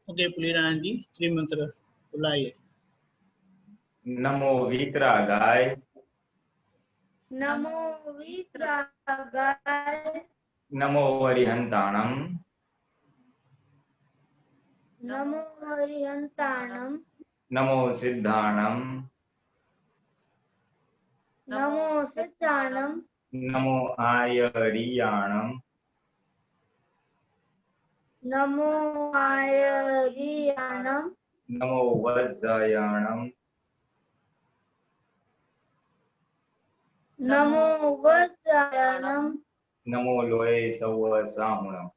Okay पुलिरानंद जी, त्रिमंत्र बुलाइए। नमो वीतरागाय, नमो वीतरागाय, नमो अरिहंताणम, नमो अरिहंताणम, नमो सिद्धाणम, नमो सिद्धाणम, नमो आयरियाणम, नमो आयरियाणम, नमो वज्रयाणम, नमो वज्रायणम, नमो लोये सवसाहुणम,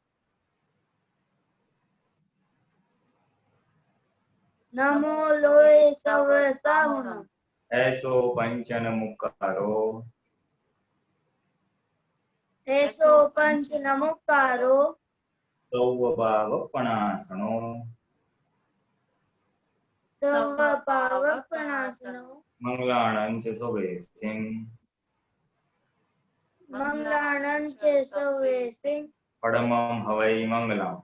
नमो लोये सवसाहुणम, ऐसो पंचन मुक्कारो, ऐसो पंच नमोकारो, सौवभावपणासनो, सर्व पावपणासनो, मंगलाणं च सुवेसिं, मंगलाणं च सवेसिं, परमं हवै मंगलम्।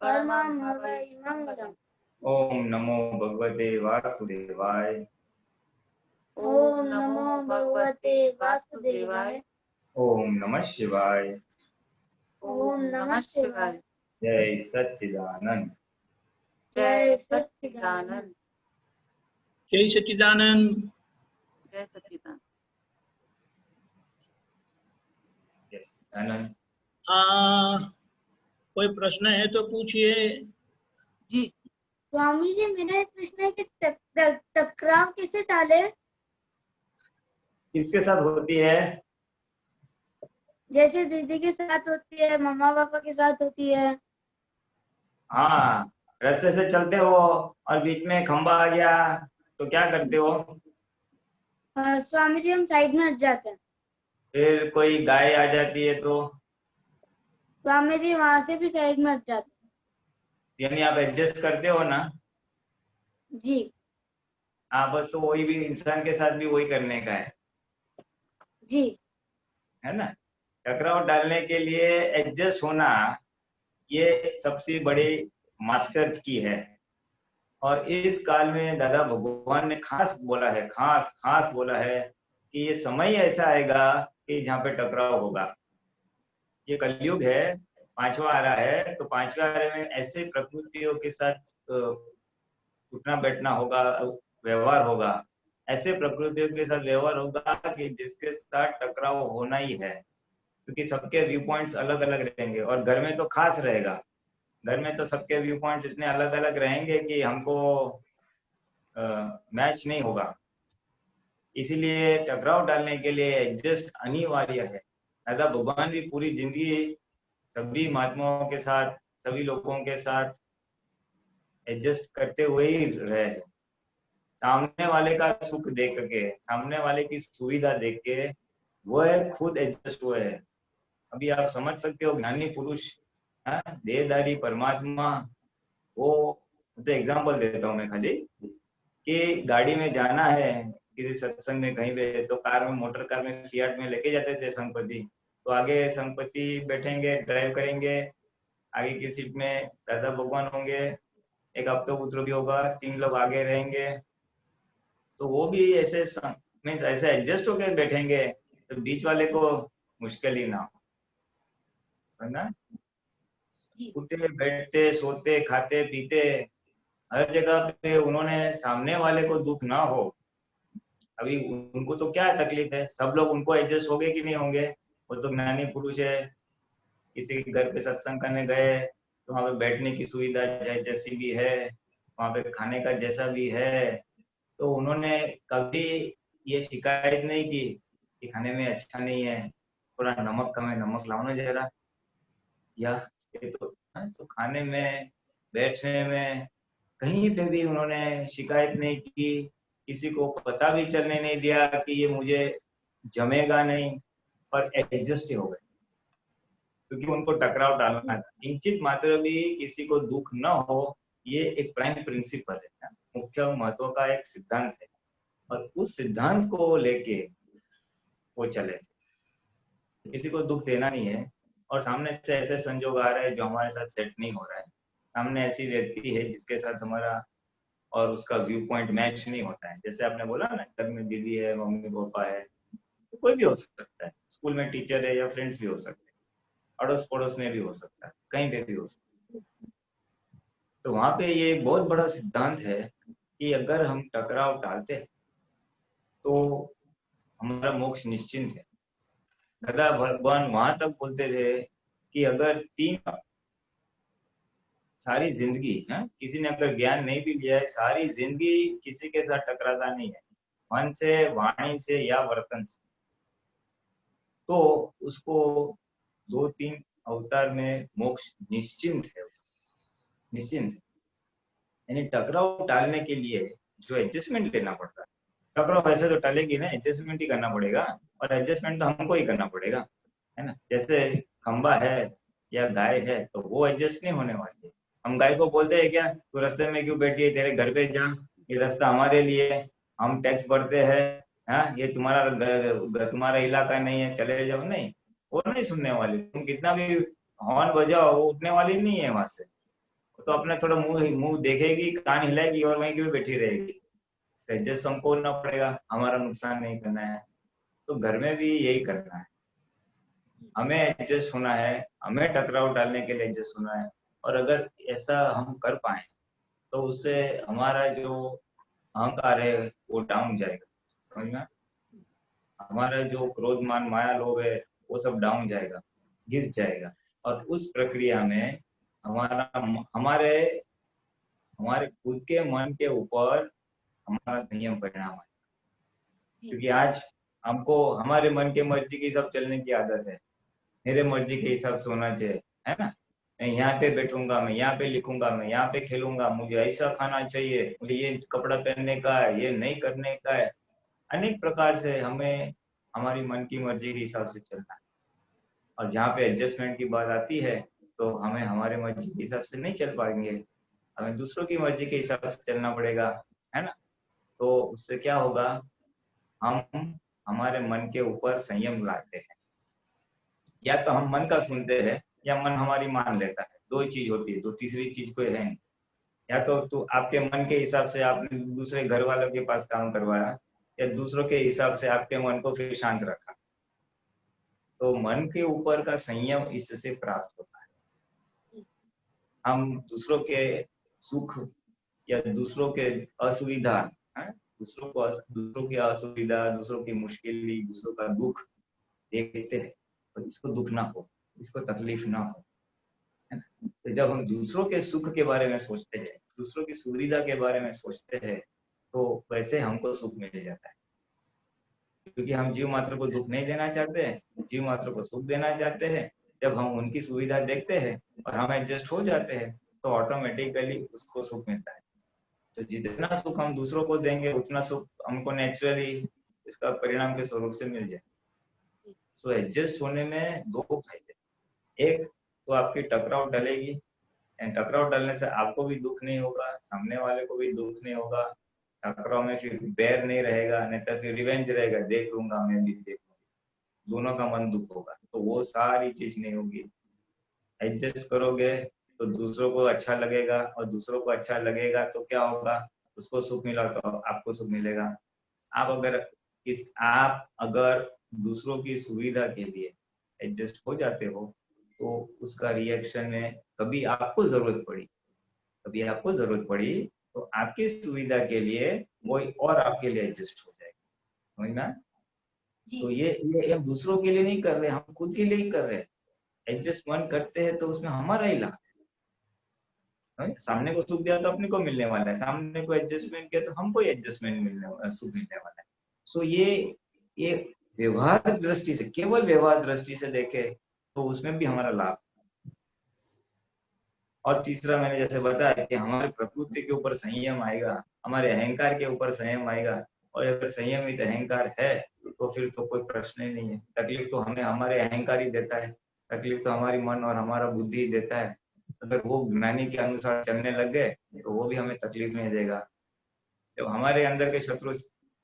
परमं हवै मंगलम्। ओम नमो भगवते वासुदेवाय, ओम नमो भगवते वासुदेवाय, ओम नमः शिवाय, ओम नमः शिवाय, जय सच्चिदानंद। जय सच्चिदानंद, जय सच्चिदानंद। जय सच्चिदानंद। यस आनंद। कोई प्रश्न है तो पूछिए। जी स्वामी जी, मेरा एक प्रश्न है कि टकराव कैसे टाले? किसके साथ होती है? जैसे दीदी के साथ होती है, मम्मा पापा के साथ होती है। हाँ, रास्ते से चलते हो और बीच में खंबा आ गया तो क्या करते हो? स्वामी जी, हम साइड में हट जाते हैं। फिर कोई गाय आ जाती है तो? स्वामी जी, वहां से भी साइड में हट जाते यानी आप एडजस्ट करते हो ना? हैं। जी हाँ, बस तो वही भी इंसान के साथ भी वही करने का जी है ना? टकराव डालने के लिए एडजस्ट होना, ये सबसे बड़ी मास्टर की है। और इस काल में दादा भगवान ने खास बोला है, खास बोला है कि ये समय ऐसा आएगा कि जहाँ पे टकराव होगा। ये कलयुग है, पांचवा आ रहा है, तो पांचवा आ रहे में ऐसे प्रकृतियों के साथ उठना बैठना होगा, व्यवहार होगा। ऐसे प्रकृतियों के साथ व्यवहार होगा कि जिसके साथ टकराव होना ही है, क्योंकि सबके व्यू पॉइंट्स अलग अलग रहेंगे। और घर में तो खास रहेगा, घर में तो सबके व्यू पॉइंट्स इतने अलग अलग रहेंगे कि हमको मैच नहीं होगा। इसीलिए टकराव डालने के लिए एडजस्ट अनिवार्य है। दादा भगवान भी पूरी जिंदगी सभी महात्माओं के साथ, सभी लोगों के साथ एडजस्ट करते हुए ही रहे हैं। सामने वाले का सुख देख के, सामने वाले की सुविधा देख के वह खुद एडजस्ट हुए है। अभी आप समझ सकते हो, ज्ञानी पुरुष, देहधारी परमात्मा, वो तो एग्जाम्पल देता हूँ मैं खाली, कि गाड़ी में जाना है किसी सत्संग में कहीं पे, तो कार में, मोटर कार में, फियाट में लेके जाते थे संगपति। तो आगे संगपति बैठेंगे, ड्राइव करेंगे, आगे की सीट में दादा भगवान होंगे, एक हफ्ता पुत्र भी होगा, 3 लोग आगे रहेंगे। तो वो भी ऐसे मीन्स ऐसे एडजस्ट होके बैठेंगे तो बीच वाले को मुश्किल ही ना हो। समझना? उठते बैठते सोते खाते पीते हर जगह पे उन्होंने सामने वाले को दुख ना हो। अभी उनको तो क्या तकलीफ है, सब लोग उनको एडजस्ट होंगे कि नहीं होंगे? वो तो ज्ञानी पुरुष है, किसी के घर पे सत्संग करने गए तो वहां पे बैठने की सुविधा जैसी भी है, वहां पे खाने का जैसा भी है, तो उन्होंने कभी ये शिकायत नहीं की कि खाने में अच्छा नहीं है, थोड़ा नमक कम है, नमक लाओ ना जरा, या ये तो खाने में, बैठने में कहीं पे भी उन्होंने शिकायत नहीं की। किसी को पता भी चलने नहीं दिया कि ये मुझे जमेगा नहीं, पर एडजस्ट ही हो गए, क्योंकि उनको टकराव डालना था। किंचित मात्र भी किसी को दुख न हो, ये एक प्राइम प्रिंसिपल है, मुख्य महत्व का एक सिद्धांत है। और उस सिद्धांत को लेके वो चले, किसी को दुख देना नहीं है। और सामने से ऐसे संजोग आ रहे हैं जो हमारे साथ सेट नहीं हो रहा है, सामने ऐसी व्यक्ति है जिसके साथ हमारा और उसका व्यू पॉइंट मैच नहीं होता है। जैसे आपने बोला ना, घर में दीदी है, मम्मी पापा है, तो कोई भी हो सकता है, स्कूल में टीचर है या फ्रेंड्स भी हो सकते हैं, अड़ोस पड़ोस में भी हो सकता है, कहीं पे भी हो सकता है। तो वहां पे ये बहुत बड़ा सिद्धांत है कि अगर हम टकराव टालते हैं तो हमारा मोक्ष निश्चिंत है। दादा भगवान वहां तक बोलते थे कि अगर सारी जिंदगी किसी ने अगर ज्ञान नहीं भी लिया है, सारी जिंदगी किसी के साथ टकराता नहीं है, मन से, वाणी से या वर्तन से, तो उसको 2-3 अवतार में मोक्ष निश्चिंत है, निश्चिंत है। यानी टकराव टालने के लिए जो एडजस्टमेंट लेना पड़ता है, टकराव वैसे तो टालेगी ना, एडजस्टमेंट ही करना पड़ेगा, और एडजस्टमेंट तो हमको ही करना पड़ेगा, है ना। जैसे खंबा है या गाय है तो वो एडजस्ट नहीं होने वाली है। हम गाय को बोलते हैं क्या, तू रास्ते में क्यों बैठी है, तेरे घर पे जा, ये रास्ता हमारे लिए, हम टैक्स भरते हैं, हाँ, ये तुम्हारा इलाका नहीं है, चले जाओ। नहीं, वो नहीं सुनने वाली, तुम कितना भी हॉर्न बजाओ वो उठने वाली नहीं है वहां से। तो अपने थोड़ा मुंह देखेगी, कान हिलाएगी और वहीं की बैठी रहेगी। एडजस्ट हमको होना पड़ेगा, हमारा नुकसान नहीं करना है। तो घर में भी यही करना है, हमें एडजस्ट होना है, हमें टकराव डालने के लिए एडजस्ट होना है। और अगर ऐसा हम कर पाए तो उससे हमारा जो अहंकार है वो डाउन जाएगा, समझ में। हमारा जो क्रोध मान माया लोभ है वो सब डाउन जाएगा, घिस जाएगा। और उस प्रक्रिया में हमारे खुद के मन के ऊपर हमारा संयम परिणाम है। क्योंकि आज हमको हमारे मन के मर्जी के हिसाब चलने की आदत है, मेरे मर्जी के हिसाब से होना चाहिए, है ना। मैं यहाँ पे बैठूंगा, मैं यहाँ पे लिखूंगा, मैं यहाँ पे खेलूंगा, मुझे ऐसा खाना चाहिए, मुझे ये कपड़ा पहनने का है, ये नहीं करने का है। अनेक प्रकार से हमें हमारी मन की मर्जी के हिसाब से चलना है। और जहाँ पे एडजस्टमेंट की बात आती है तो हमें हमारे मर्जी के हिसाब से नहीं चल पाएंगे, हमें दूसरों की मर्जी के हिसाब से चलना पड़ेगा, है ना। तो उससे क्या होगा, हम हमारे मन के ऊपर संयम लाते हैं। या तो हम मन का सुनते हैं या मन हमारी मान लेता है, दो ही चीज होती है, तो तीसरी चीज कोई है नहीं। या तो आपके मन के हिसाब से आपने दूसरे घर वालों के पास काम करवाया, या दूसरों के हिसाब से आपके मन को फिर शांत रखा। तो मन के ऊपर का संयम इससे प्राप्त होता है। हम दूसरों के सुख या दूसरों के असुविधा, दूसरों की असुविधा, दूसरों की मुश्किल, दूसरों का दुख देखते हैं, तो इसको दुख ना हो, इसको तकलीफ ना हो, है ना। तो जब हम दूसरों के सुख के बारे में सोचते हैं, दूसरों की सुविधा के बारे में सोचते हैं, तो वैसे हमको सुख मिल जाता है। क्योंकि हम जीव मात्र को दुख नहीं देना चाहते हैं, जीव मात्र को सुख देना चाहते हैं। जब हम उनकी सुविधा देखते हैं और हम एडजस्ट हो जाते हैं तो ऑटोमेटिकली उसको सुख मिलता है। तो जितना सुख हम दूसरों को देंगे उतना सुख हमको नेचुरली इसका परिणाम के स्वरूप से मिल जाए। सो एडजस्ट होने में दो फायदे, एक तो आपकी टकराव टलेगी, एंड टकराव टलने से आपको भी दुख नहीं होगा, सामने वाले को भी दुख नहीं होगा। टकराव में फिर बैर नहीं रहेगा, नहीं तो फिर रिवेंज रहेगा, देख लूंगा मैं भी, देख लूंगा, दोनों का मन दुख होगा, तो वो सारी चीज नहीं होगी। एडजस्ट करोगे तो दूसरों को अच्छा लगेगा, और दूसरों को अच्छा लगेगा तो क्या होगा, उसको सुख मिला तो आपको सुख मिलेगा। आप अगर दूसरों की सुविधा के लिए एडजस्ट हो जाते हो तो उसका रिएक्शन में कभी आपको जरूरत पड़ी तो आपकी सुविधा के लिए कोई और आपके लिए एडजस्ट हो जाएगा, समझ में। तो ये हम दूसरों के लिए नहीं कर रहे, हम खुद के लिए ही कर रहे हैं। एडजस्टमेंट करते हैं तो उसमें हमारा ही लाभ है। सामने को सुख दिया तो अपने को मिलने वाला है, सामने को एडजस्टमेंट किया तो हमको एडजस्टमेंट सुख मिलने वाला है। सो ये व्यवहार दृष्टि से, केवल व्यवहार दृष्टि से देखे तो उसमें भी हमारा लाभ। और तीसरा मैंने जैसे बताया कि हमारे प्रकृति के ऊपर संयम आएगा, हमारे अहंकार के ऊपर संयम आएगा। और अगर संयमित अहंकार है तो फिर तो कोई प्रश्न ही नहीं है। तकलीफ तो हमें हमारे अहंकार ही देता है, तकलीफ तो हमारी मन और हमारा बुद्धि ही देता है। अगर वो ज्ञानी के अनुसार चलने लग गए तो वो भी हमें तकलीफ नहीं देगा। जब हमारे अंदर के शत्रु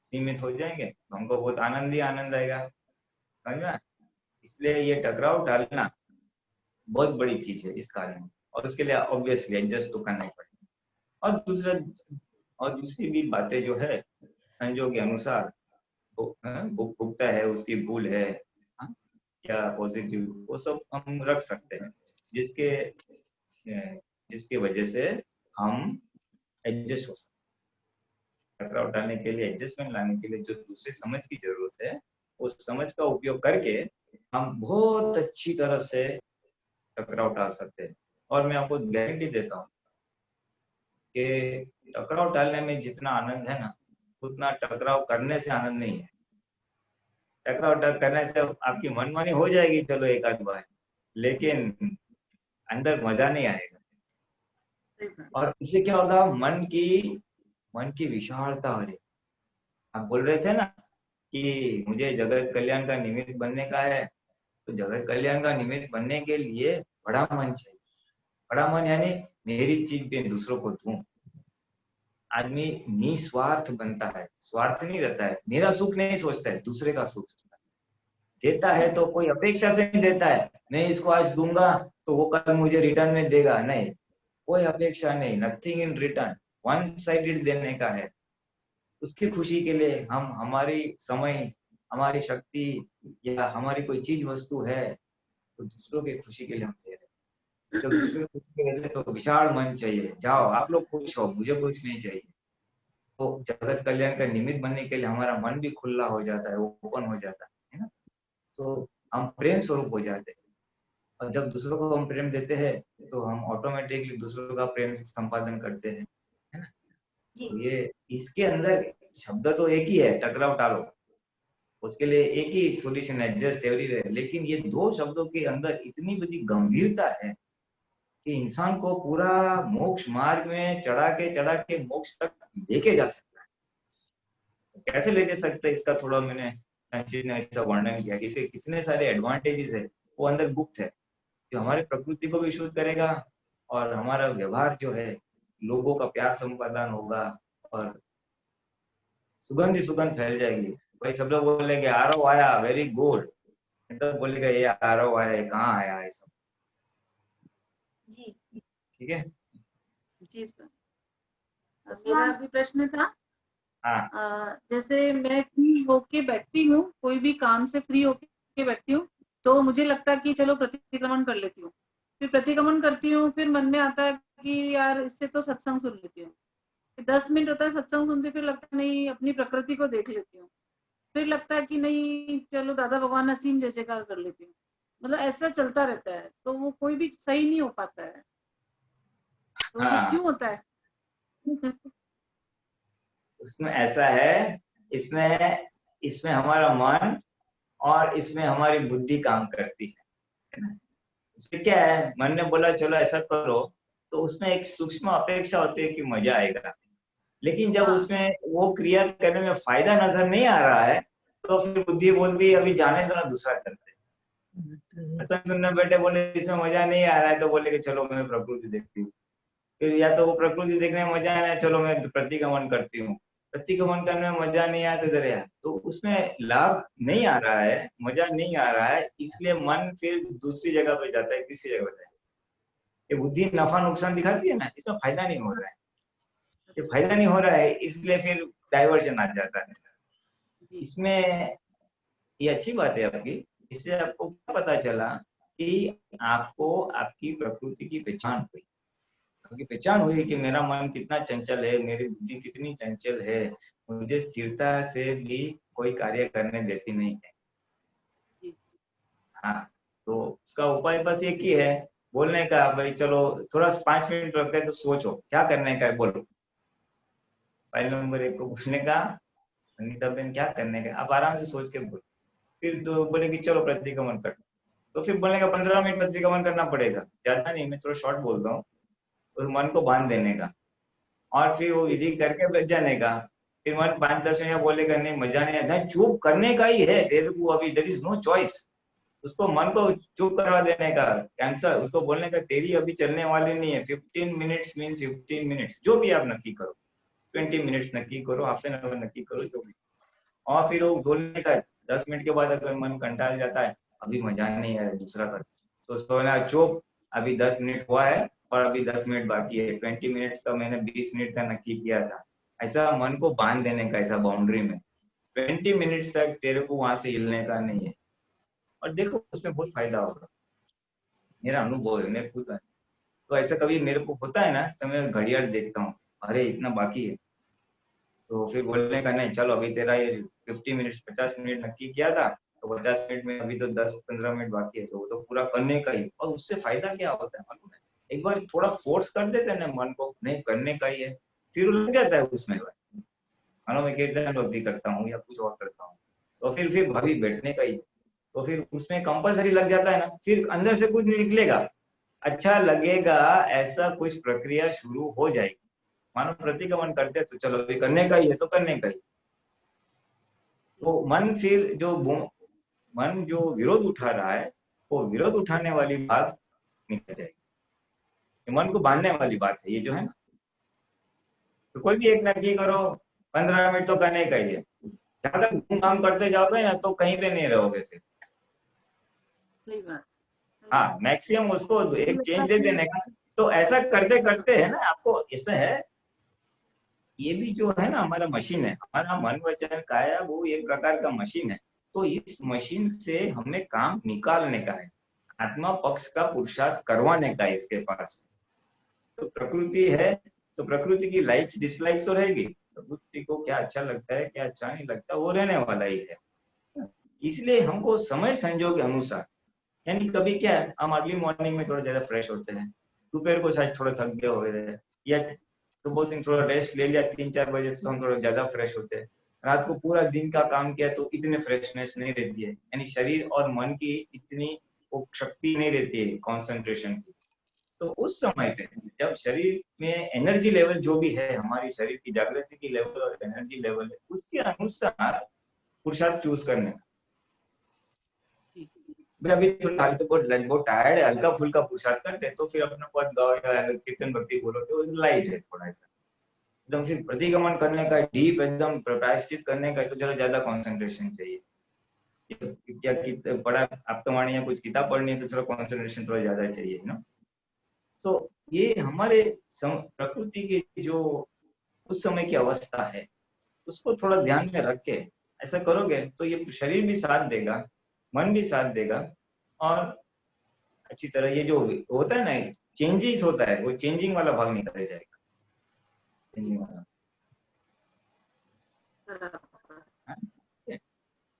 सीमित हो जाएंगे तो हमको बहुत आनंद ही आनंद आएगा, समझ में। इसलिए ये टकराव डालना बहुत बड़ी चीज है इस काल में। और उसके लिए ऑब्वियसली एडजस्ट तो करना ही पड़ेगा। और दूसरी भी बातें जो है संजोग के अनुसार भुगता है, उसकी भूल है, हाँ, या पॉजिटिव, वो सब हम रख सकते हैं, जिसके वजह से हम एडजस्ट हो सकते हैं। टकराव टालने के लिए, एडजस्टमेंट लाने के लिए जो दूसरे समझ की जरूरत है, उस समझ का उपयोग करके हम बहुत अच्छी तरह से टकराव टाल सकते हैं। और मैं आपको गारंटी देता हूँ कि टकराव टालने में जितना आनंद है ना, उतना टकराव करने से आनंद नहीं है। टकराव करने से आपकी मनमानी हो जाएगी, चलो एक आध बार, लेकिन अंदर मजा नहीं आएगा। सही बात। और इससे क्या होगा, मन की विशालता हो रही। आप बोल रहे थे ना कि मुझे जगत कल्याण का निमित्त बनने का है, तो जगत कल्याण का निमित्त बनने के लिए बड़ा मन चाहिए। बड़ा मन यानी मेरी चीज पे दूसरों को दूं। आदमी निस्वार्थ बनता है, स्वार्थ नहीं रहता है, मेरा सुख नहीं सोचता है, दूसरे का सुख सोचता है। देता है तो कोई अपेक्षा से नहीं देता है, मैं इसको आज दूंगा तो वो कल मुझे रिटर्न में देगा, नहीं, कोई अपेक्षा नहीं, nothing in return, one sided देने का है। उसकी खुशी के लिए हम हमारी समय, हमारी शक्ति या हमारी कोई चीज वस्तु है, तो दूसरों की खुशी के लिए हम दे रहे हैं। जब दूसरों की खुशी के लिए तो विशाल मन चाहिए, जाओ आप लोग खुश हो, मुझे कुछ नहीं चाहिए। तो जगत कल्याण का निमित्त बनने के लिए हमारा मन भी खुला हो जाता है, ओपन हो जाता है ना। तो हम प्रेम स्वरूप हो जाते हैं, और जब दूसरों को हम प्रेम देते हैं तो हम ऑटोमेटिकली दूसरों का प्रेम संपादन करते हैं, है ना। तो ये इसके अंदर शब्द तो एक ही है, टकराव टालो, उसके लिए एक ही सॉल्यूशन है, जस्ट एवरीवेयर। लेकिन ये दो शब्दों के अंदर इतनी बड़ी गंभीरता है कि इंसान को पूरा मोक्ष मार्ग में चढ़ा के मोक्ष तक लेके जा सकता है। कैसे लेके सकते हैं, इसका थोड़ा मैंने संक्षिप्त में ऐसा वर्णन किया कि इसके कितने सारे एडवांटेजेस है, वो अंदर गुप्त है, जो हमारी प्रकृति को भी शुद्ध करेगा, और हमारा व्यवहार जो है लोगों का प्यार संपादन होगा, और सुगंध फैल जाएगी। भाई सब लोग बोलेंगे आरव आया, वेरी गुड, तो बोलेगा ये आरव आया, ये कहाँ आया है सब। जी ठीक है जी सर। मेरा भी प्रश्न था, हाँ। जैसे मैं फ्री होके बैठती हूँ, कोई भी काम से फ्री होके बैठती हूँ, तो मुझे लगता है कि चलो प्रतिक्रमण कर लेती हूँ। फिर प्रतिक्रमण करती हूँ, फिर मन में आता है कि यार इससे तो सत्संग सुन लेती हूँ। 10 मिनट होता है सत्संग सुनते, फिर लगता है नहीं अपनी प्रकृति को देख लेती हूँ। फिर लगता है कि नहीं चलो दादा भगवान असीम जय जयकार कर लेती हूँ। मतलब ऐसा चलता रहता है, तो वो कोई भी सही नहीं हो पाता है। तो वो हाँ, क्यों होता है? उसमें ऐसा है, इसमें हमारा मन और इसमें हमारी बुद्धि काम करती है ना। इसमें क्या है, मन ने बोला चलो ऐसा करो, तो उसमें एक सूक्ष्म अपेक्षा होती है कि मजा आएगा। लेकिन जब हाँ। उसमें वो क्रिया करने में फायदा नजर नहीं आ रहा है, तो फिर बुद्धि बोलती है अभी जाने दो ना, दूसरा करते हैं। तो सुनने बैठे, बोले इसमें मजा नहीं आ रहा है, तो बोले कि चलो मैं प्रकृति देखती हूँ। फिर या तो वो प्रकृति देखने में मजा आ रहा है, चलो मैं प्रतिगमन करती हूँ। प्रतिगमन करने में मजा नहीं आया तो इधर यार, तो उसमें लाभ नहीं आ रहा है, मजा नहीं आ रहा है, इसलिए मन फिर दूसरी जगह पे जाता है, तीसरी जगह पे जाता है। ये बुद्धि नफा नुकसान दिखाती है ना, इसमें फायदा नहीं हो रहा है, ये फायदा नहीं हो रहा है, इसलिए फिर डाइवर्जन आ जाता है जी। इसमें। ये अच्छी बात है आपकी। इससे आपको क्या पता चला कि आपको आपकी प्रकृति की पहचान हुई, आपकी पहचान हुई कि मेरा मन कितना चंचल है, मेरी बुद्धि कितनी चंचल है, मुझे स्थिरता से भी कोई कार्य करने देती नहीं है। जी। हाँ, तो उसका उपाय बस एक ही है, बोलने का, भाई चलो थोड़ा 5 मिनट लगता है तो सोचो क्या करने का है, बोलो। फाइल नंबर 1 को बोलने का, अनिता बेन क्या करने का, आप आराम से सोच के बोलो। फिर तो बोले कि चलो प्रतिक्रमण कर, तो फिर बोलने का 15 मिनट प्रतिक्रमण करना पड़ेगा, ज्यादा नहीं, मैं थोड़ा शॉर्ट बोलता हूँ। उस मन को बांध देने का, और फिर वो विधि करके बैठ जाने का। फिर मन 5-10 मिनट बोलेगा नहीं मजा नहीं आया, चुप करने का ही है तेरे को, अभी देयर इज नो चॉइस। उसको मन को चुप करवा देने का, कैंसर, उसको बोलने का तेरी अभी चलने वाली नहीं है। 15 मिनट्स मीन 15 मिनट्स, जो भी आप नक्की करो, 20 मिनट्स नक्की करो, हाफ एन आवर नक्की करो, जो भी। और फिर वो बोलने का 10 मिनट के बाद अगर मन कंटाल जाता है, अभी मजा नहीं है दूसरा कर, तो सोना चुप, अभी 10 मिनट हुआ है, और अभी 10 मिनट बाकी है, 20 मिनट्स का मैंने 20 मिनट का नक्की किया था। ऐसा मन को बांध देने का, ऐसा बाउंड्री में 20 मिनट्स तक तेरे को वहां से हिलने का नहीं है। और देखो उसमें बहुत फायदा होगा, मेरा अनुभव है, मैं खुद है। तो ऐसा कभी मेरे को होता है ना, तो मैं घड़ियाल देखता हूँ, अरे इतना बाकी है, तो फिर बोलने का नहीं, चलो अभी तेरा ये 50 मिनट्स 50 मिनट नक्की किया था, तो 50 मिनट में अभी तो 10-15 मिनट बाकी है, तो वो तो पूरा करने का ही। और उससे फायदा क्या होता है मालूम है, एक बार थोड़ा फोर्स कर देते हैं ना मन को, नहीं करने का ही है, फिर वो लग जाता है उसमें। मानो मैं कीर्तन भक्ति करता हूँ या कुछ और करता हूँ, तो फिर भाभी बैठने का ही है, तो फिर उसमें कंपलसरी लग जाता है ना, फिर अंदर से कुछ नहीं निकलेगा, अच्छा लगेगा, ऐसा कुछ प्रक्रिया शुरू हो जाएगी। मानो प्रतिक्रमण करते तो चलो अभी करने का ही है, तो करने का ही। तो मन फिर मन जो विरोध उठा रहा है, वो विरोध उठाने वाली बात निकल जाएगी, मन को बांधने वाली बात है ये जो है ना। तो कोई भी एक नक्की करो, 15 मिनट तो करने का ही है, ज्यादा घूम घाम करते जाओगे ना तो कहीं पे नहीं रहोगे फिर। सही बात। हाँ, मैक्सिमम उसको एक चेंज दे देने का। तो ऐसा करते करते है ना, आपको ऐसा है, ये भी जो है ना हमारा मशीन है, हमारा मन वचन काया, वो एक प्रकार का मशीन है। तो इस मशीन से हमें काम निकालने का है, आत्मा पक्ष का पुरुषार्थ करवाने का है इसके पास। तो प्रकृति है, तो प्रकृति की लाइक्स डिसलाइक्स तो रहेगी, प्रकृति को क्या अच्छा लगता है क्या अच्छा नहीं लगता वो रहने वाला ही है। इसलिए हमको समय संजोग के अनुसार, यानी कभी क्या है, हम अर्ली मॉर्निंग में थोड़ा ज्यादा फ्रेश होते हैं, दोपहर को शायद थोड़ा थक गए हो रहे हैं, या सुबह दिन थोड़ा रेस्ट ले लिया 3-4 बजे तो हम थोड़ा ज्यादा फ्रेश होते हैं, रात को पूरा दिन का काम किया तो इतने फ्रेशनेस नहीं रहती है, यानी शरीर और मन की इतनी वो शक्ति नहीं रहती है कंसंट्रेशन की। तो उस समय पे जब शरीर में एनर्जी लेवल जो भी है, हमारी शरीर की जागृति की लेवल और एनर्जी लेवल है, उसके अनुसार पुरुषार्थ चूज करने का। अभी थोड़ा तो बहुत टायर्ड है, हल्का फुल्का पुरुषार्थ करते तो फिर अपना पद गाओ या कीर्तन भक्ति बोलो तो लाइट है थोड़ा सा, एकदम फिर प्रतिक्रमण करने का, डीप एकदम प्रायश्चित करने का तो जरा ज्यादा कंसंट्रेशन चाहिए। क्या पढ़ा आप तो मानिए कुछ किताब पढ़नी है तो चलो कंसंट्रेशन थोड़ा ज्यादा चाहिए ना। तो ये हमारे प्रकृति की जो उस समय की अवस्था है उसको थोड़ा ध्यान में रख के ऐसा करोगे तो ये शरीर भी साथ देगा, मन भी साथ देगा, और अच्छी तरह ये जो होता है ना चेंजेस होता है, वो चेंजिंग वाला भाग निकल जाएगा, चेंजिंग वाला।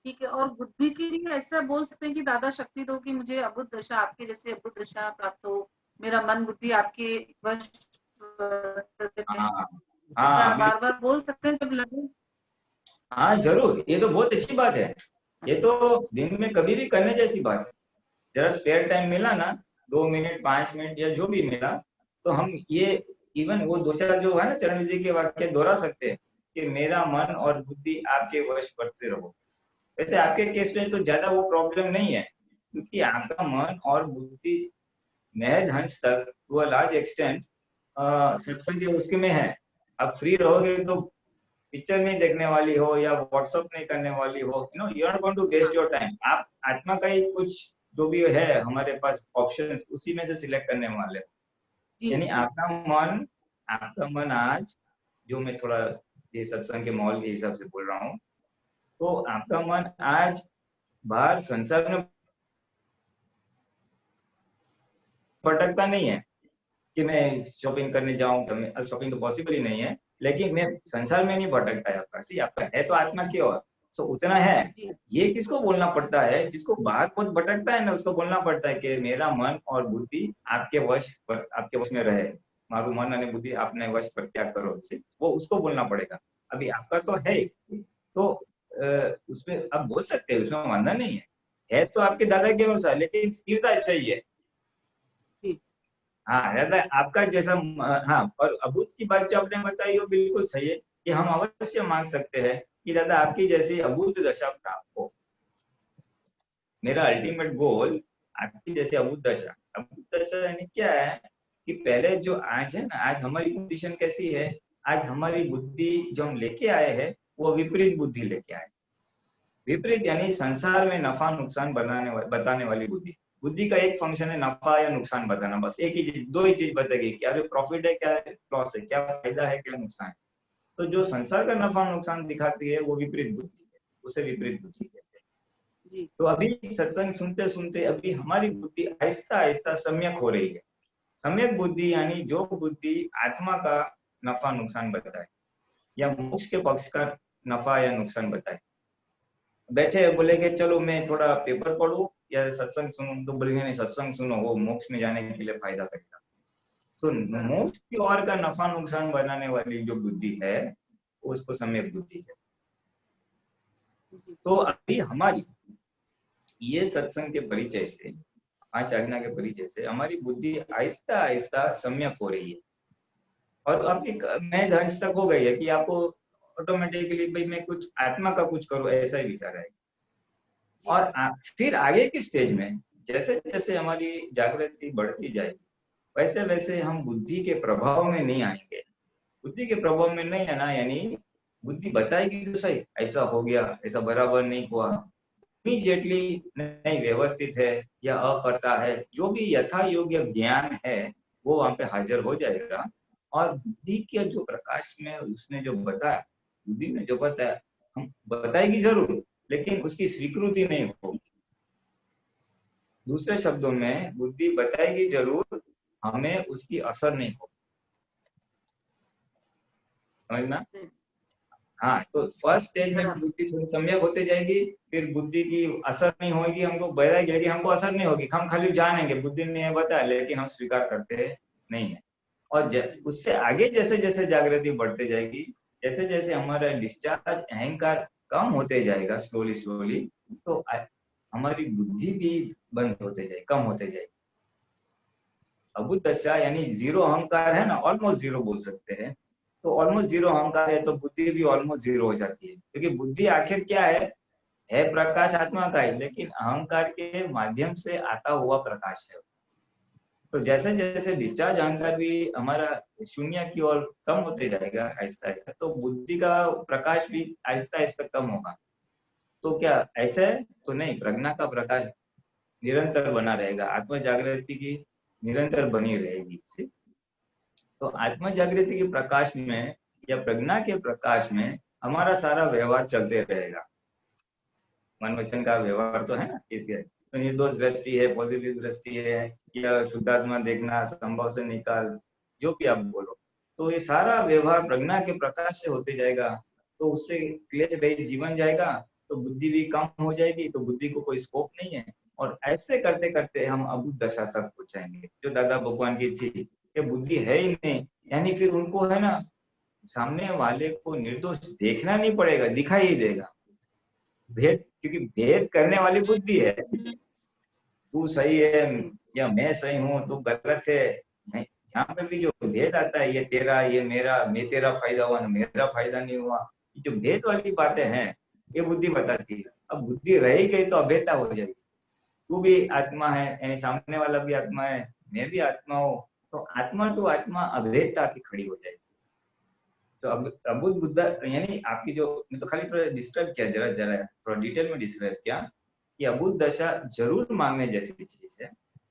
ठीक है। और बुद्धि के लिए ऐसा बोल सकते हैं कि दादा शक्ति दो कि मुझे अबुद्ध दशा, आपके जैसे अबुद्ध दशा प्राप्त हो, मेरा मन बुद्धि आपके वश ऐसा बार बार बोल सकते हैं जब लगे। हाँ जरूर, ये तो बहुत अच्छी बात है, ये तो दिन में कभी भी करने जैसी बात है। जरा स्पेयर टाइम मिला ना, 2 मिनट 5 मिनट या जो भी मिला, तो हम ये इवन वो 2-4 जो है ना चरण विधि के वाक्य दोहरा सकते हैं कि मेरा मन और बुद्धि आपके वश करते रहो। वैसे आपके केस में तो ज्यादा वो प्रॉब्लम नहीं है, क्योंकि आपका मन और बुद्धि महज अंश तक टू अ लार्ज एक्सटेंट सत्संग के उसके में है। आप फ्री रहोगे तो पिक्चर नहीं देखने वाली हो या व्हाट्सएप नहीं करने वाली हो, you know, you are going to waste your time. आप आत्मा का ही कुछ जो भी है हमारे पास ऑप्शंस, उसी में से सिलेक्ट करने वाले हो। यानी आपका मन आज, जो मैं थोड़ा ये सत्संग के माहौल के हिसाब से बोल रहा हूँ, तो आपका मन आज बाहर संसार में भटकता नहीं है कि मैं शॉपिंग करने जाऊं, अब शॉपिंग तो पॉसिबल ही नहीं है, लेकिन मैं संसार में नहीं भटकता है आपका, सी आपका है तो आत्मा की ओर, सो उतना है। ये किसको बोलना पड़ता है, जिसको बाहर बहुत भटकता है ना, उसको बोलना पड़ता है कि मेरा मन और बुद्धि आपके वश में रहे, मारू मन और बुद्धि आपने वश पर त्याग करो, वो उसको बोलना पड़ेगा। अभी आपका तो है, तो उसमें आप बोल सकते हैं, उसमें मानना नहीं है तो आपके दादा के अनुसार, लेकिन स्थिरता चाहिए। हाँ, दादा आपका जैसा, हाँ, और अभूत की बात जो आपने बताई वो बिल्कुल सही है कि हम अवश्य मांग सकते हैं कि दादा आपकी जैसी अभूत दशा प्राप्त हो। मेरा अल्टीमेट गोल आपकी जैसी अभूत दशा। अभूत दशा यानी क्या है कि पहले जो आज है ना, आज हमारी पोजीशन कैसी है, आज हमारी बुद्धि जो हम लेके आए हैं वो विपरीत बुद्धि लेके आए। विपरीत यानी संसार में नफा नुकसान बताने वाली बुद्धि, बुद्धि का एक फंक्शन है नफा या नुकसान बताना, बस एक ही चीज, दो ही चीज बताएगी, क्या प्रॉफिट है, क्या लॉस है, क्या फायदा है, क्या नुकसान है। तो जो संसार का नफा नुकसान दिखाती है वो विपरीत बुद्धि है, उसे विपरीत बुद्धि कहते हैं। जी तो अभी सत्संग सुनते सुनते अभी हमारी बुद्धि आहिस्ता आहिस्ता सम्यक हो रही है। सम्यक बुद्धि यानी जो बुद्धि आत्मा का नफा नुकसान बताए या मोक्ष के पक्ष का नफा या नुकसान बताए। बैठे बोले कि चलो मैं थोड़ा पेपर पढ़ूं या सत्संग सुनूं, तो बोलेंगे नहीं सत्संग सुनो, वो मोक्ष में जाने के लिए फायदा करेगा। तो मोक्ष की ओर का नफा नुकसान बनाने वाली जो बुद्धि है उसको सम्यक बुद्धि है। जी तो अभी हमारी ये सत्संग के परिचय से, 5 आज्ञा के परिचय से हमारी बुद्धि आहिस्ता आहिस्ता सम्यक हो रही है। और आपकी मैं अंश तक हो गई है कि आपको ऑटोमेटिकली भाई मैं कुछ आत्मा का कुछ करूं ऐसा ही विचार है। और फिर आगे की स्टेज में जैसे जैसे हमारी जागृति बढ़ती जाएगी वैसे वैसे हम बुद्धि के प्रभाव में नहीं आएंगे। बुद्धि के प्रभाव में नहीं आना यानी बुद्धि बताएगी तो सही ऐसा हो गया, ऐसा बराबर नहीं हुआ, इमीडिएटली नहीं व्यवस्थित है या अकर्ता है, जो भी यथा योग्य ज्ञान है वो वहां पे हाजिर हो जाएगा। और बुद्धि के जो प्रकाश में उसने जो बताया, बुद्धि ने जो बताया हम बताएगी जरूर लेकिन उसकी स्वीकृति नहीं होगी। दूसरे शब्दों में बुद्धि बताएगी जरूर, हमें उसकी असर नहीं होगी। समझना? हाँ, तो फर्स्ट स्टेज में बुद्धि थोड़ी सम्यक होते जाएगी, फिर बुद्धि की असर नहीं होगी, हमको बताएगी लेकिन हमको असर नहीं होगी, हम खाली जानेंगे बुद्धि ने ये बताया लेकिन हम स्वीकार करते नहीं है। और उससे आगे जैसे जैसे जागृति बढ़ते जाएगी, जैसे जैसे हमारा डिस्चार्ज अहंकार कम होते जाएगा स्लोली स्लोली, तो हमारी बुद्धि भी बंद होते जाएगी, कम होते जाएगी। अबुद्ध दशा यानी जीरो अहंकार है ना, ऑलमोस्ट जीरो बोल सकते हैं। तो ऑलमोस्ट जीरो अहंकार है तो बुद्धि भी ऑलमोस्ट जीरो हो जाती है, क्योंकि बुद्धि आखिर क्या है प्रकाश आत्मा का ही, लेकिन अहंकार के माध्यम से आता हुआ प्रकाश है। तो जैसे जैसे डिस्चार्ज अहंकार भी हमारा शून्य की ओर कम होते जाएगा आहिस्ता आहिस्ता, तो बुद्धि का प्रकाश भी आहिस्ता आहिस्ता कम होगा। तो क्या ऐसा है? तो नहीं, प्रज्ञा का प्रकाश निरंतर बना रहेगा, आत्म जागृति की निरंतर बनी रहेगी। तो आत्म जागृति के प्रकाश में या प्रज्ञा के प्रकाश में हमारा सारा व्यवहार चलते रहेगा। मन वचन का व्यवहार तो है ना, इसलिए तो निर्दोष दृष्टि है, पॉजिटिव दृष्टि है, या शुद्धात्मा देखना, संभव से निकाल, जो भी आप बोलो, तो ये सारा व्यवहार प्रज्ञा के प्रकाश से होते जाएगा। तो उससे क्लेश रहित जीवन जाएगा, तो बुद्धि भी कम हो जाएगी, तो बुद्धि को कोई स्कोप नहीं है। और ऐसे करते करते हम अबुद्ध दशा तक पहुंचाएंगे जो दादा भगवान की थी, कि बुद्धि है ही नहीं, यानी फिर उनको है ना सामने वाले को निर्दोष देखना नहीं पड़ेगा, दिखाई ही देगा भेद, क्योंकि भेद करने वाली बुद्धि है। तू सही है या मैं सही हूँ, तू गलत है, यहाँ पे भी जो भेद आता है, ये तेरा ये मेरा, मैं तेरा फायदा हुआ ना मेरा फायदा नहीं हुआ, जो भेद वाली बातें हैं ये बुद्धि बताती है। अब बुद्धि रही गई तो अभेदता हो जाएगी, तू भी आत्मा है यानी सामने वाला भी आत्मा है, मैं भी आत्मा हूँ, तो आत्मा टू आत्मा अभेदता की खड़ी हो जाएगी। तो अब अबुद्ध बुद्ध यानी आपकी जो, मैं तो खाली थोड़ा डिस्क्राइब किया, जरा थोड़ा डिटेल में डिस्क्राइब किया कि अबुद्ध दशा जरूर मांगने जैसी चीज है।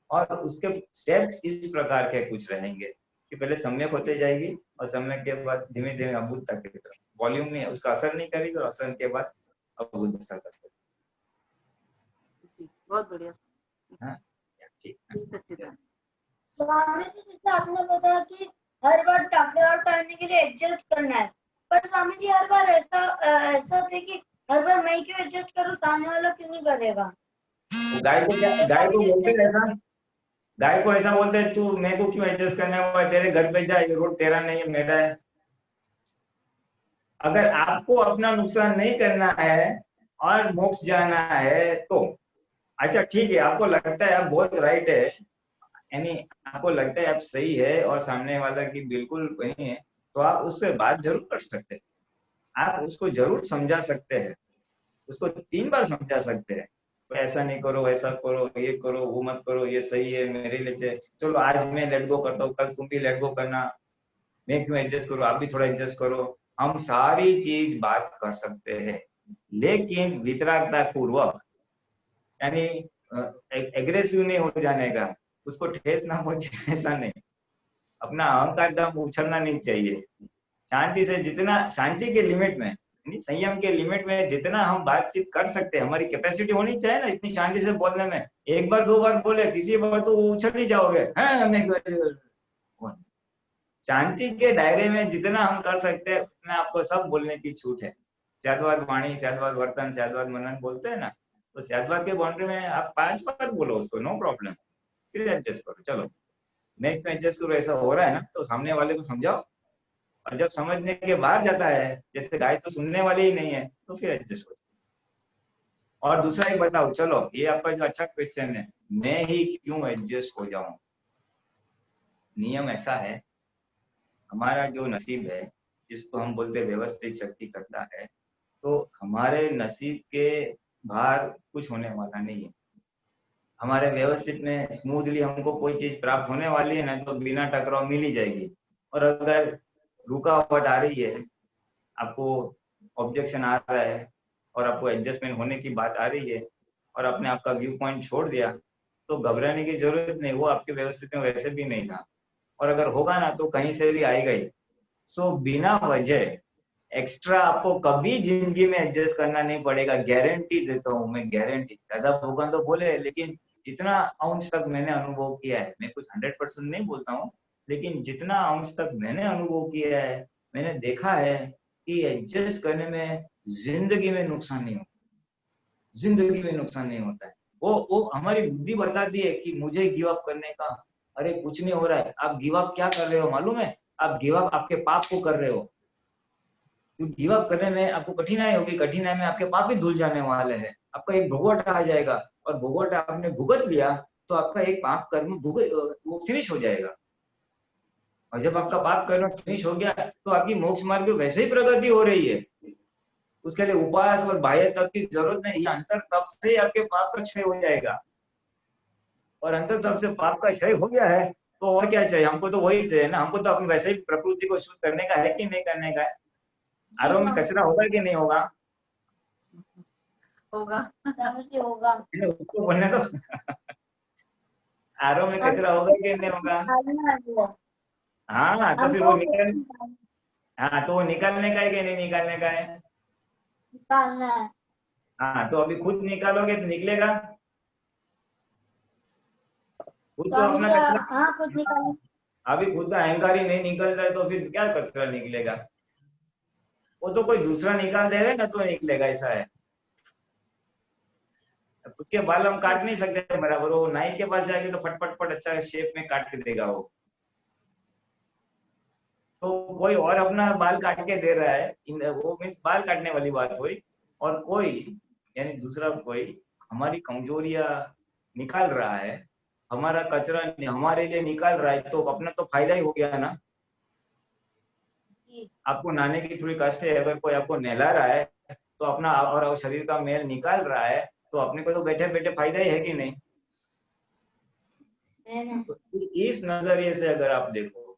और उसके स्टेप्स इस प्रकार के कुछ रहेंगे कि पहले सम्यक होते जाएगी और सम्यक के बाद धीमे धीमे अबुद्ध तक की तरफ, वॉल्यूम में उसका असर नहीं करेगी और असर के बाद अबुद्ध दशा तक। बहुत बढ़िया। हाँ ठीक है। स्वामी जी जैसे आपने बताया कि हर बार टकराव टालने के लिए एडजस्ट करना है, पर स्वामी जी हर बार ऐसा थे कि हर बार मैं क्यों एडजस्ट करूं, सामने वाला क्यों नहीं करेगा? गाय को बोलते हैं ऐसा, गाय को ऐसा बोलते हैं तू मेरे को क्यों एडजस्ट करना है, तेरे घर पे जा, ये रोड तेरा नहीं है मेरा है। अगर आपको अपना नुकसान नहीं करना है और मोक्ष जाना है तो अच्छा ठीक है, आपको लगता है आप बहुत राइट है, यानी आपको लगता है आप सही है और सामने वाला की बिल्कुल नहीं है, तो आप उससे बात जरूर कर सकते हैं, आप उसको जरूर समझा सकते हैं, उसको 3 बार समझा सकते हैं, तो ऐसा नहीं करो, ऐसा करो, ये करो, वो मत करो, ये सही है मेरे लिए, चलो आज मैं लेट गो करता हूँ, कल तुम भी लेट गो करना, मैं क्यों एडजस्ट करो, आप भी थोड़ा एडजस्ट करो। हम सारी चीज बात कर सकते हैं, लेकिन वितरागता पूर्वक, यानी एग्रेसिव नहीं हो जाने का, उसको ठेस ना पहुंचे ऐसा नहीं, अपना अहंकार दम उछलना नहीं चाहिए। शांति से, जितना शांति के लिमिट में, संयम के लिमिट में जितना हम बातचीत कर सकते हैं, हमारी कैपेसिटी होनी चाहिए ना इतनी शांति से बोलने में। एक बार दो बार बोले, तीसरी बार तो उछल ही जाओगे, शांति के दायरे में जितना हम कर सकते हैं उतना आपको सब बोलने की छूट है। स्याद्वाद वाणी, स्याद्वाद वर्तन, स्याद्वाद मनन बोलते हैं ना, तो स्याद्वाद के बाउंड्री में आप 5 बार बोलो उसको, नो प्रॉब्लम, फिर एडजस्ट करो। चलो मैं क्यों एडजस्ट करूँ, ऐसा हो रहा है ना, तो सामने वाले को समझाओ, और जब समझने के बाद जाता है, जैसे गाय तो सुनने वाली ही नहीं है, तो फिर एडजस्ट हो जाओ। और दूसरा एक बताओ, चलो ये आपका जो अच्छा क्वेश्चन है, मैं ही क्यों एडजस्ट हो जाऊं। नियम ऐसा है, हमारा जो नसीब है, जिसको हम बोलते व्यवस्थित शक्ति करता है, तो हमारे नसीब के बाहर कुछ होने वाला नहीं है। हमारे व्यवस्थित में स्मूथली हमको कोई चीज प्राप्त होने वाली है ना, तो बिना टकराव मिल ही जाएगी। और अगर रुकावट आ रही है, आपको ऑब्जेक्शन आ रहा है, और आपको एडजस्टमेंट होने की बात आ रही है, और आपने आपका व्यू पॉइंट छोड़ दिया, तो घबराने की जरूरत नहीं, वो आपके व्यवस्थित में वैसे भी नहीं था, और अगर होगा ना तो कहीं से भी आएगा ही। सो बिना वजह एक्स्ट्रा आपको कभी जिंदगी में एडजस्ट करना नहीं पड़ेगा, गारंटी देता हूँ मैं, गारंटी। दादा भगवान तो बोले, लेकिन जितना अंश तक मैंने अनुभव किया है, मैं कुछ 100% नहीं बोलता हूँ, लेकिन जितना अंश तक मैंने अनुभव किया है, मैंने देखा है कि एडजस्ट करने में जिंदगी में नुकसान नहीं होता, जिंदगी में नुकसान नहीं होता है। वो हमारी बुद्धि बताती है कि मुझे गिव अप करने का, अरे कुछ नहीं हो रहा है। आप गिव अप क्या कर रहे हो मालूम है? आप गिव अप आपके पाप को कर रहे हो। गिव अप करने में आपको कठिनाई होगी, कठिनाई में आपके पाप भी धुल जाने वाले हैं, आपका एक भुगवट आ जाएगा, और भुगवट आपने भुगत लिया तो आपका एक पाप कर्म वो फिनिश हो जाएगा। और जब आपका पाप कर्म फिनिश हो गया, तो आपकी मोक्ष मार्ग में वैसे ही प्रगति हो रही है। उसके लिए उपास और बाह्य तप की जरूरत नहीं, ये अंतर तप से आपके पाप का क्षय हो जाएगा। और अंतर तप से पाप का क्षय हो गया है, तो और क्या चाहिए हमको? तो वही चाहिए ना, हमको तो अपनी वैसे ही प्रकृति को शुद्ध करने का है कि नहीं करने का है। आरो में कचरा होगा कि नहीं होगा? होगा, होगा। उसको बोलने दो। आरो में कचरा होगा कि नहीं होगा? हाँ, तो फिर वो हाँ, तो वो निकालने का है कि नहीं निकालने का है? निकालना है। हाँ, तो अभी खुद निकालोगे तो निकलेगा? खुद तो अपना कचरा, हाँ, खुद निकालना। अभी खुद का अहंकार ही नहीं निकलता है, तो फिर क्या कचरा निकलेगा? वो तो कोई दूसरा निकाल देगा ना तो निकलेगा, ऐसा है। खुद के बाल हम काट नहीं सकते बराबर, वो नाई के पास जाएंगे तो फट फट फट अच्छा शेप में काट के देगा वो। तो कोई और अपना बाल काट के दे रहा है, वो मीन्स बाल काटने वाली बात हुई। और कोई यानी दूसरा कोई हमारी कमजोरियां निकाल रहा है, हमारा कचरा हमारे लिए निकाल रहा है, तो अपना तो फायदा ही हो गया ना। आपको नहाने की थोड़ी कष्ट है, अगर कोई आपको नहला रहा है तो अपना और शरीर का मेल निकाल रहा है, तो अपने को तो बैठे बैठे फायदा ही है कि नहीं? तो इस नजरिए से अगर आप देखो,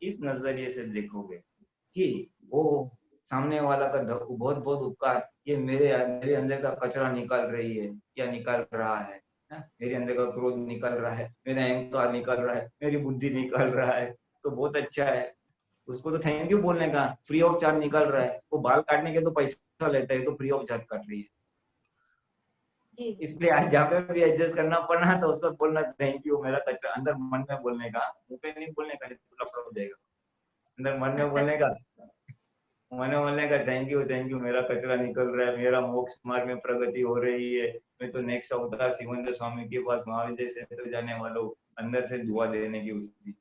इस नजरिए से देखोगे कि वो सामने वाला का बहुत बहुत उपकार, ये मेरे अंदर का कचरा निकाल रही है या निकाल रहा है, मेरे अंदर का क्रोध निकाल रहा है, मेरा अहंकार निकाल रहा है, मेरी बुद्धि निकाल रहा है, तो बहुत अच्छा है। उसको तो थैंक यू बोलने का, फ्री ऑफ चार्ज निकाल रहा है। वो बाल काटने के तो पैसा लेता है, तो फ्री ऑफ चार्ज काट रही है। इसलिए आज जहाँ पे भी एडजस्ट करना पड़ा तो उसको बोलना थैंक यू, मेरा कचरा, अंदर मन में बोलने का, मुंह पे नहीं बोलने का, तो हो जाएगा। अंदर मन में बोलने का, मन में बोलने का थैंक यू, मेरा कचरा निकल रहा है, मेरा मोक्ष मार्ग में प्रगति हो रही है, मैं तो नेक्स्ट अवतार शिवानंद स्वामी के पास महाविद्य से तो जाने वाला हूँ। अंदर से दुआ देने की उसकी।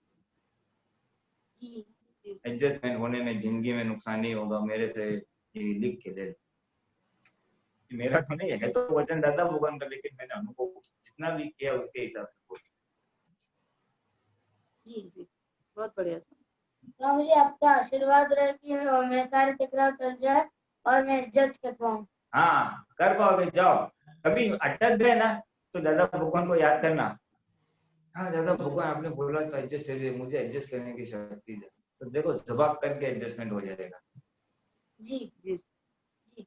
एडजस्टमेंट होने में जिंदगी में नुकसान नहीं होगा, मेरे से ये लिख के ले। मेरा तो नहीं है, तो वचन दादा भगवान का, लेकिन मैंने अनुभव जितना भी किया उसके हिसाब से बोल। जी जी, बहुत बढ़िया। तो मुझे आपका आशीर्वाद रहे कि मेरे सारे टकराव टल जाए और मैं एडजस्ट कर पाऊँ। हाँ, कर पाओगे। जाओ, कभी अटक गए ना तो दादा भगवान को याद करना। हाँ दादा भगवान, आपने बोला था एडजस्ट करिए, मुझे एडजस्ट करने की शक्ति दे, तो देखो जवाब करके एडजस्टमेंट हो जाएगा। जी जी जी,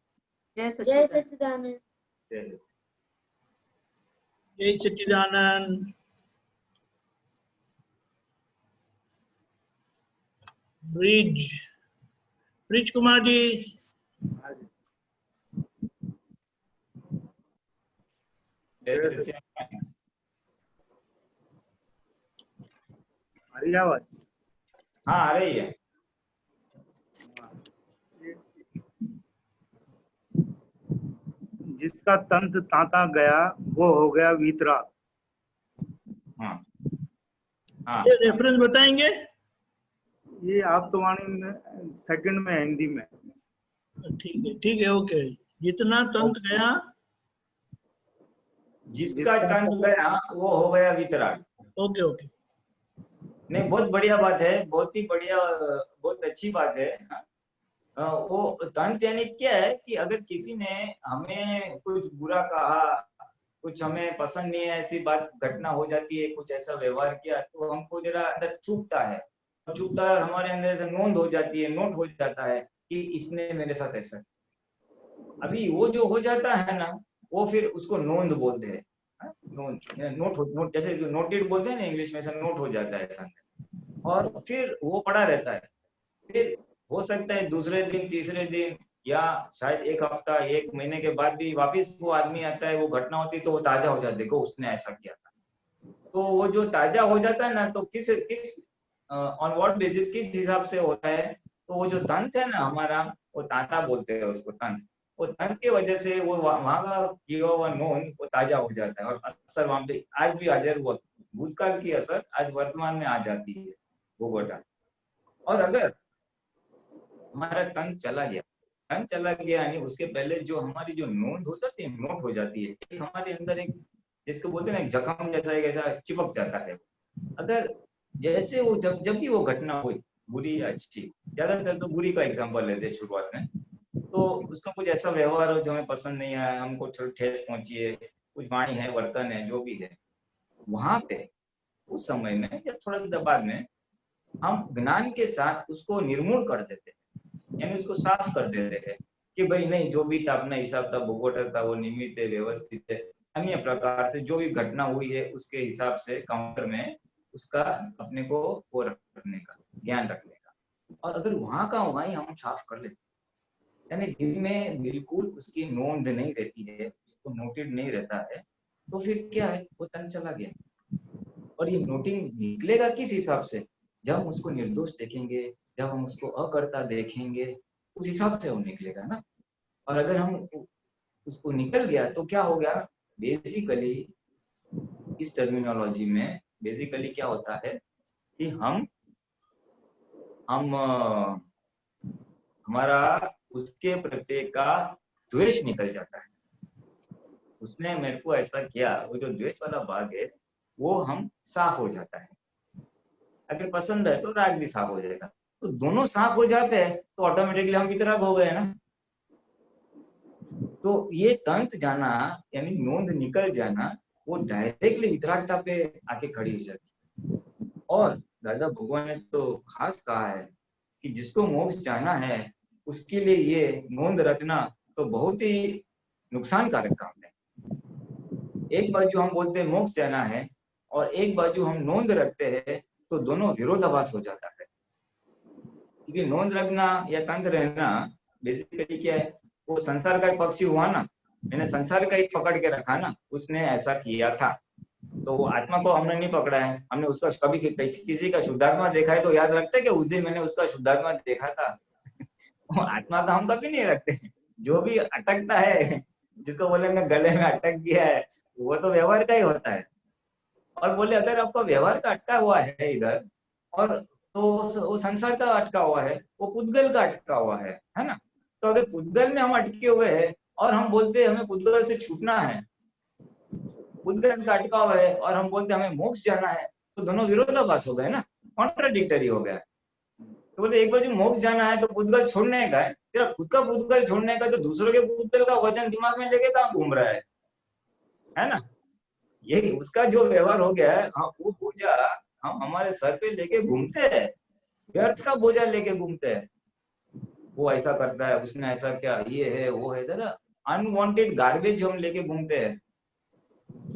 जय जय सच्चिदानंद। सच्चिदानंद। जय जय सच्चिदानंद। Bridge bridge Kumar ji. आ रही है आवाज? हाँ आ रही है। जिसका तंत तांता गया वो हो गया वीतराग। हाँ हाँ ये रेफरेंस बताएंगे? ये आप्तवाणी में सेकंड में है, हिंदी में। ठीक है, ओके। जितना तंत गया, जिसका तंत गया वो हो गया वितराग। Okay okay. नहीं, बहुत बढ़िया बात है, बहुत ही बढ़िया, बहुत अच्छी बात है। वो तंत यानी क्या है कि अगर किसी ने हमें कुछ बुरा कहा, कुछ हमें पसंद नहीं है, ऐसी बात घटना हो जाती है, कुछ ऐसा व्यवहार किया तो हमको जरा अंदर चुभता है, और हमारे अंदर से नोंद हो जाती है, नोट हो जाता है कि इसने मेरे साथ ऐसा। अभी वो जो हो जाता है ना, वो फिर उसको नोंद बोलते हैं। नोट जैसे नोटेड बोलते हैं ना इंग्लिश में, ऐसा नोट हो जाता है ऐसा, और फिर वो पड़ा रहता है। फिर हो सकता है दूसरे दिन, तीसरे दिन, या शायद एक हफ्ता, एक महीने के बाद भी वापिस वो आदमी आता है, वो घटना होती तो वो ताजा हो जाता, देखो उसने ऐसा किया था। तो वो जो ताजा हो जाता है ना, तो किस ऑन व्हाट बेसिस, किस हिसाब से होता है, तो वो जो तंत है ना हमारा, वो तांता बोलते हैं उसको, तंत। वो तंत की वजह से वो वहां का किया हुआ नोन वो ताजा हो जाता है, और असर वहां पे आज भी हाजिर हुआ, भूतकाल की असर आज वर्तमान में आ जाती है वो घटा। और अगर हमारा तंत चला गया यानी उसके पहले जो हमारी जो नोंद हो जाती है, नोट हो जाती है, एक हमारे अंदर एक, जिसको बोलते हैं ना, एक जख्म जैसा एक ऐसा चिपक जाता है। अगर जैसे वो जब भी वो घटना हुई, बुरी या अच्छी, ज्यादातर तो बुरी का एग्जांपल लेते हैं शुरुआत में, तो उसका कुछ ऐसा व्यवहार हो जो हमें पसंद नहीं आया, हमको ठेस पहुंची है, कुछ वाणी है, वर्तन है, जो भी है, वहां पे उस समय में या थोड़ा देर बाद में हम ज्ञान के साथ उसको निर्मूल कर देते हैं, यानी उसको साफ कर देते हैं कि भाई नहीं, जो भी अपना हिसाब था, भुगोटा था, वो नियमित है, व्यवस्थित है, अन्य प्रकार से जो भी घटना हुई है उसके हिसाब से काउंटर में उसका अपने को वो रखने का, ज्ञान रखने का। और अगर वहां का वहीं हम साफ कर लेते, यानी दिल में बिल्कुल उसकी नोंद नहीं रहती है, उसको नोटेड नहीं रहता है, तो फिर क्या है, वो तन चला गया। और ये नोटिंग निकलेगा किस हिसाब से? जब हम उसको निर्दोष देखेंगे, जब हम उसको अकर्ता देखेंगे, उस हिसाब से वो निकलेगा ना। और अगर हम उसको निकल गया तो क्या हो गया, बेसिकली इस टर्मिनोलॉजी में बेसिकली क्या होता है कि हम हमारा उसके प्रति का द्वेष निकल जाता है। उसने मेरे को ऐसा किया, वो जो द्वेष वाला भाग है वो हम साफ हो जाता है। अगर पसंद है तो राग भी साफ हो जाएगा, तो दोनों साफ हो जाते हैं तो ऑटोमेटिकली हम वितराग हो गए ना। तो ये तंत जाना यानी नोंद निकल जाना, वो डायरेक्टली वितरागता पे आके खड़ी हो जाती। और दादा भगवान ने तो खास कहा है कि जिसको मोक्ष जाना है उसके लिए ये नोंद रखना तो बहुत ही नुकसानकारक काम है। एक बाजू हम बोलते हैं मोक्ष जाना है और एक बाजू हम नोंद रखते हैं, तो दोनों विरोधाभास हो जाता है। क्योंकि नोंद रखना या तंत रहना बेसिकली क्या है, वो संसार का एक पक्षी हुआ ना, मैंने संसार का ही पकड़ के रखा ना, उसने ऐसा किया था, तो वो आत्मा को हमने नहीं पकड़ा है, हमने उसका कभी किसी का शुद्धात्मा देखा है तो याद रखते कि उस दिन मैंने उसका शुद्धात्मा देखा था। आत्मा का हम कभी नहीं रखते। जो भी अटकता है, जिसको बोले हमने गले में अटक दिया है, वो तो व्यवहार का ही होता है। और बोले अगर आपका व्यवहार का अटका हुआ है इधर, और तो वो संसार का अटका हुआ है, वो पुद्गल का अटका हुआ है ना। तो अगर पुद्गल में हम अटके हुए हैं और हम बोलते हैं हमें पुद्गल से छूटना है, पुद्गल का अटका हुआ है और हम बोलते हैं हमें मोक्ष जाना है, तो दोनों विरोधाभास हो गए ना, कॉन्ट्राडिक्टरी हो गया। तो बोलते एक बाजू मोक्ष जाना है तो पुद्गल छोड़ने का है, तेरा खुद का पुद्गल छोड़ने का, तो दूसरों के पुद्गल का वजन दिमाग में लेके कहाँ घूम रहा है ना। ये उसका जो व्यवहार हो गया है, हाँ, वो बोझा हम हमारे सर पे लेके घूमते हैं, व्यर्थ का बोझा लेके घूमते हैं। वो ऐसा करता है, उसने ऐसा क्या, ये है वो है, दादा अनवांटेड गार्बेज हम लेके घूमते हैं।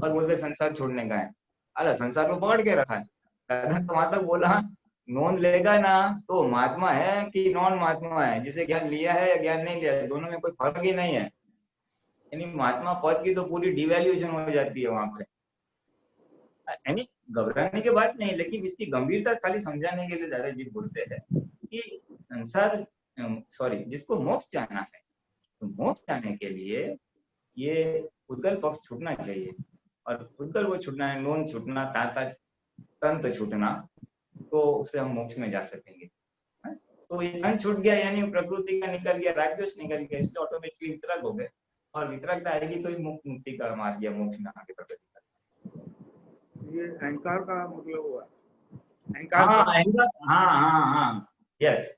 और बोलते संसार छोड़ने का है। अरे संसार को पकड़ के रखा है। दादा तो वहां तक बोला नोंद लेगा ना तो महात्मा है कि नॉन महात्मा है, जिसे ज्ञान लिया है या ज्ञान नहीं लिया है, दोनों में कोई फर्क ही नहीं है। यानी महात्मा पद की तो पूरी डिवैल्यूएशन हो जाती है वहां पे। यानी घबराने की बात नहीं, लेकिन इसकी गंभीरता खाली समझाने के लिए दादाजी बोलते हैं कि संसार जिसको मोक्ष जाना है, तो मोक्ष जाने के लिए ये उद्गल पक्ष छूटना चाहिए। और उद्गल वो छूटना है, नोन छूटना, ताता तंत्र छूटना, तो उससे हम मोक्ष में जा सकेंगे। तो ये तंत्र छूट गया यानी प्रकृति का निकल गया, रागद्वेष निकल गया, इसलिए ऑटोमेटिकली वितराग हो गए। और वितरागता आएगी तो ही मुक्ति का मार्ग या मोक्ष में आगे प्रगति का। ये अहंकार का मतलब हुआ, हाँ, यस,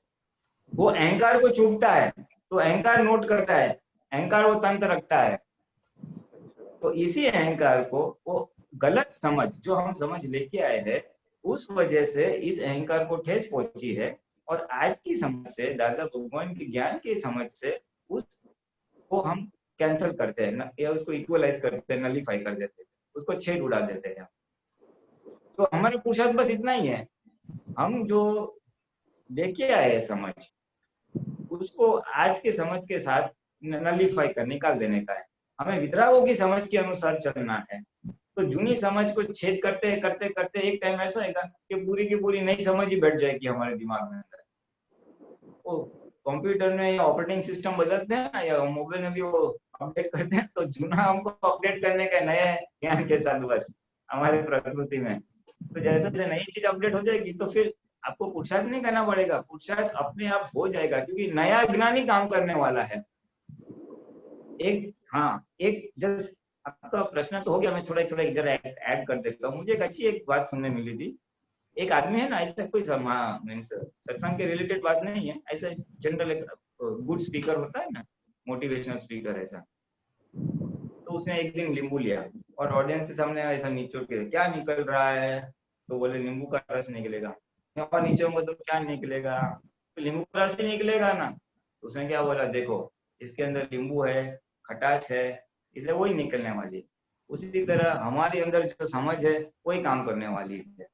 वो अहंकार को चूकता है तो अहंकार नोट करता है, अहंकार वो तंत्र रखता है। तो इसी अहंकार को वो गलत समझ जो हम समझ लेके आए हैं, उस वजह से इस अहंकार को ठेस पहुंची है। और आज की समझ से, दादा भगवान के ज्ञान की समझ से उसको हम कैंसिल करते हैं या उसको इक्वलाइज करते हैं, नलीफाई कर देते हैं, उसको छेद उड़ा देते हैं। तो हमारा पुरुषार्थ बस इतना ही है, हम जो लेके आए हैं समझ, उसको आज के समझ के साथ नलीफाई कर निकाल देने का है। हमें वितरागों की समझ के अनुसार चलना है। तो जूनी समझ को छेद करते करते करते एक टाइम ऐसा आएगा कि पूरी की पूरी नई समझ ही बैठ जाएगी हमारे दिमाग में अंदर। वो कंप्यूटर में या ऑपरेटिंग सिस्टम बदलते हैं ना, या मोबाइल में भी वो अपडेट करते हैं, तो जूना हमको अपडेट करने का नए ज्ञान के साथ बस हमारे प्रकृति में। तो जैसे जैसे नई चीज अपडेट हो जाएगी तो फिर आपको पुरुषार्थ नहीं करना पड़ेगा, पुरुषार्थ अपने आप हो जाएगा, क्योंकि नया ज्ञान ही काम करने वाला है। एक जस्ट आपका प्रश्न तो हो गया, मैं थोड़ा थोड़ा इधर ऐड कर देता हूँ। मुझे एक बात सुनने मिली थी। एक आदमी है ना, ऐसा कोई सत्संग के रिलेटेड बात नहीं है, ऐसा जनरल एक गुड स्पीकर होता है ना, मोटिवेशनल स्पीकर ऐसा। तो उसने एक दिन नींबू लिया और ऑडियंस के सामने ऐसा निचोड़ के, क्या निकल रहा है? तो बोले नींबू का रस निकलेगा। और नीचोंगे तो क्या निकलेगा? तो नींबू का रस ही निकलेगा ना। तो उसने क्या बोला, देखो इसके अंदर नींबू है, खटास है, इसलिए वही निकलने वाली है। उसी तरह हमारे अंदर जो समझ है वही काम करने वाली है।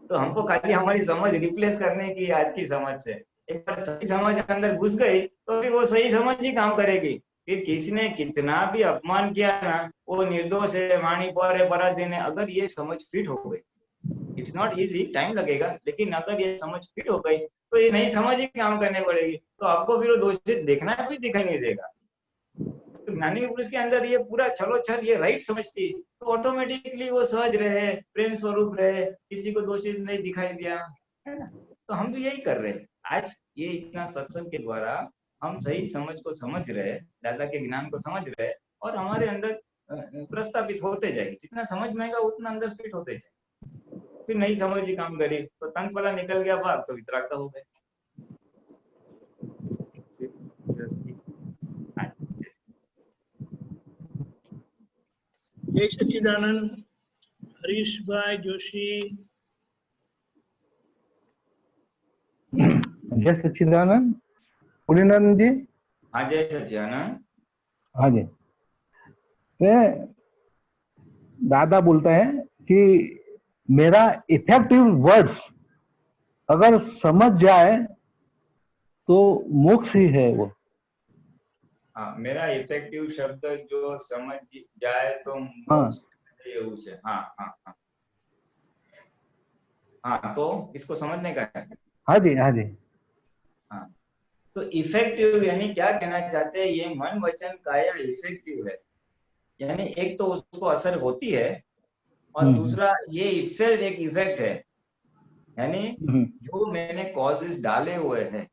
तो हमको खाली हमारी समझ रिप्लेस करने की आज की समझ से। एक बार सही समझ अंदर घुस गई तो फिर वो सही समझ ही काम करेगी। फिर किसी ने कितना भी अपमान किया ना, वो निर्दोष है, वाणी पर है, पराधीन है, अगर ये समझ फिट हो गई, इट्स नॉट इजी, टाइम लगेगा, लेकिन अगर ये समझ फिट हो गई तो ये नई समझ ही काम करने पड़ेगी। तो आपको फिर वो दोषित देखना भी दिखाई नहीं देगा। तो ज्ञानी पुरुष के अंदर ये पूरा छलो छल ये राइट समझती, तो ऑटोमेटिकली वो सहज रहे, प्रेम स्वरूप रहे, किसी को दोषित नहीं दिखाई दिया, है ना। तो हम भी यही कर रहे हैं आज। ये इतना सत्संग के द्वारा हम सही समझ को समझ रहे, दादा के ज्ञान को समझ रहे, और हमारे अंदर प्रस्तावित होते जाएगी। जितना समझ में आएगा उतना अंदर फिट होते जाएगा। फिर नई समझ ही काम करी, तो तंग वाला निकल गया भाग, तो वितरागता हो गए। जय सच्चिदानंद। हरीश भाई जोशी। जय सच्चिदानंद। पुलिनंद जी। हाँ जय सच्चिदानंद। हाँ जी, दादा बोलते हैं कि मेरा इफेक्टिव वर्ड्स अगर समझ जाए तो मोक्ष ही है वो। हाँ, मेरा इफेक्टिव शब्द जो समझ जाए तो मोक्ष है। हाँ, तो इसको समझने का है। हाँ जी, हाँ जी। हाँ, तो इफेक्टिव यानी क्या कहना चाहते हैं, ये मन वचन काया इफेक्टिव है। यानी एक तो उसको असर होती है, और दूसरा ये इटसेल्फ एक इफेक्ट है। यानी जो मैंने कॉजेस डाले हुए हैं,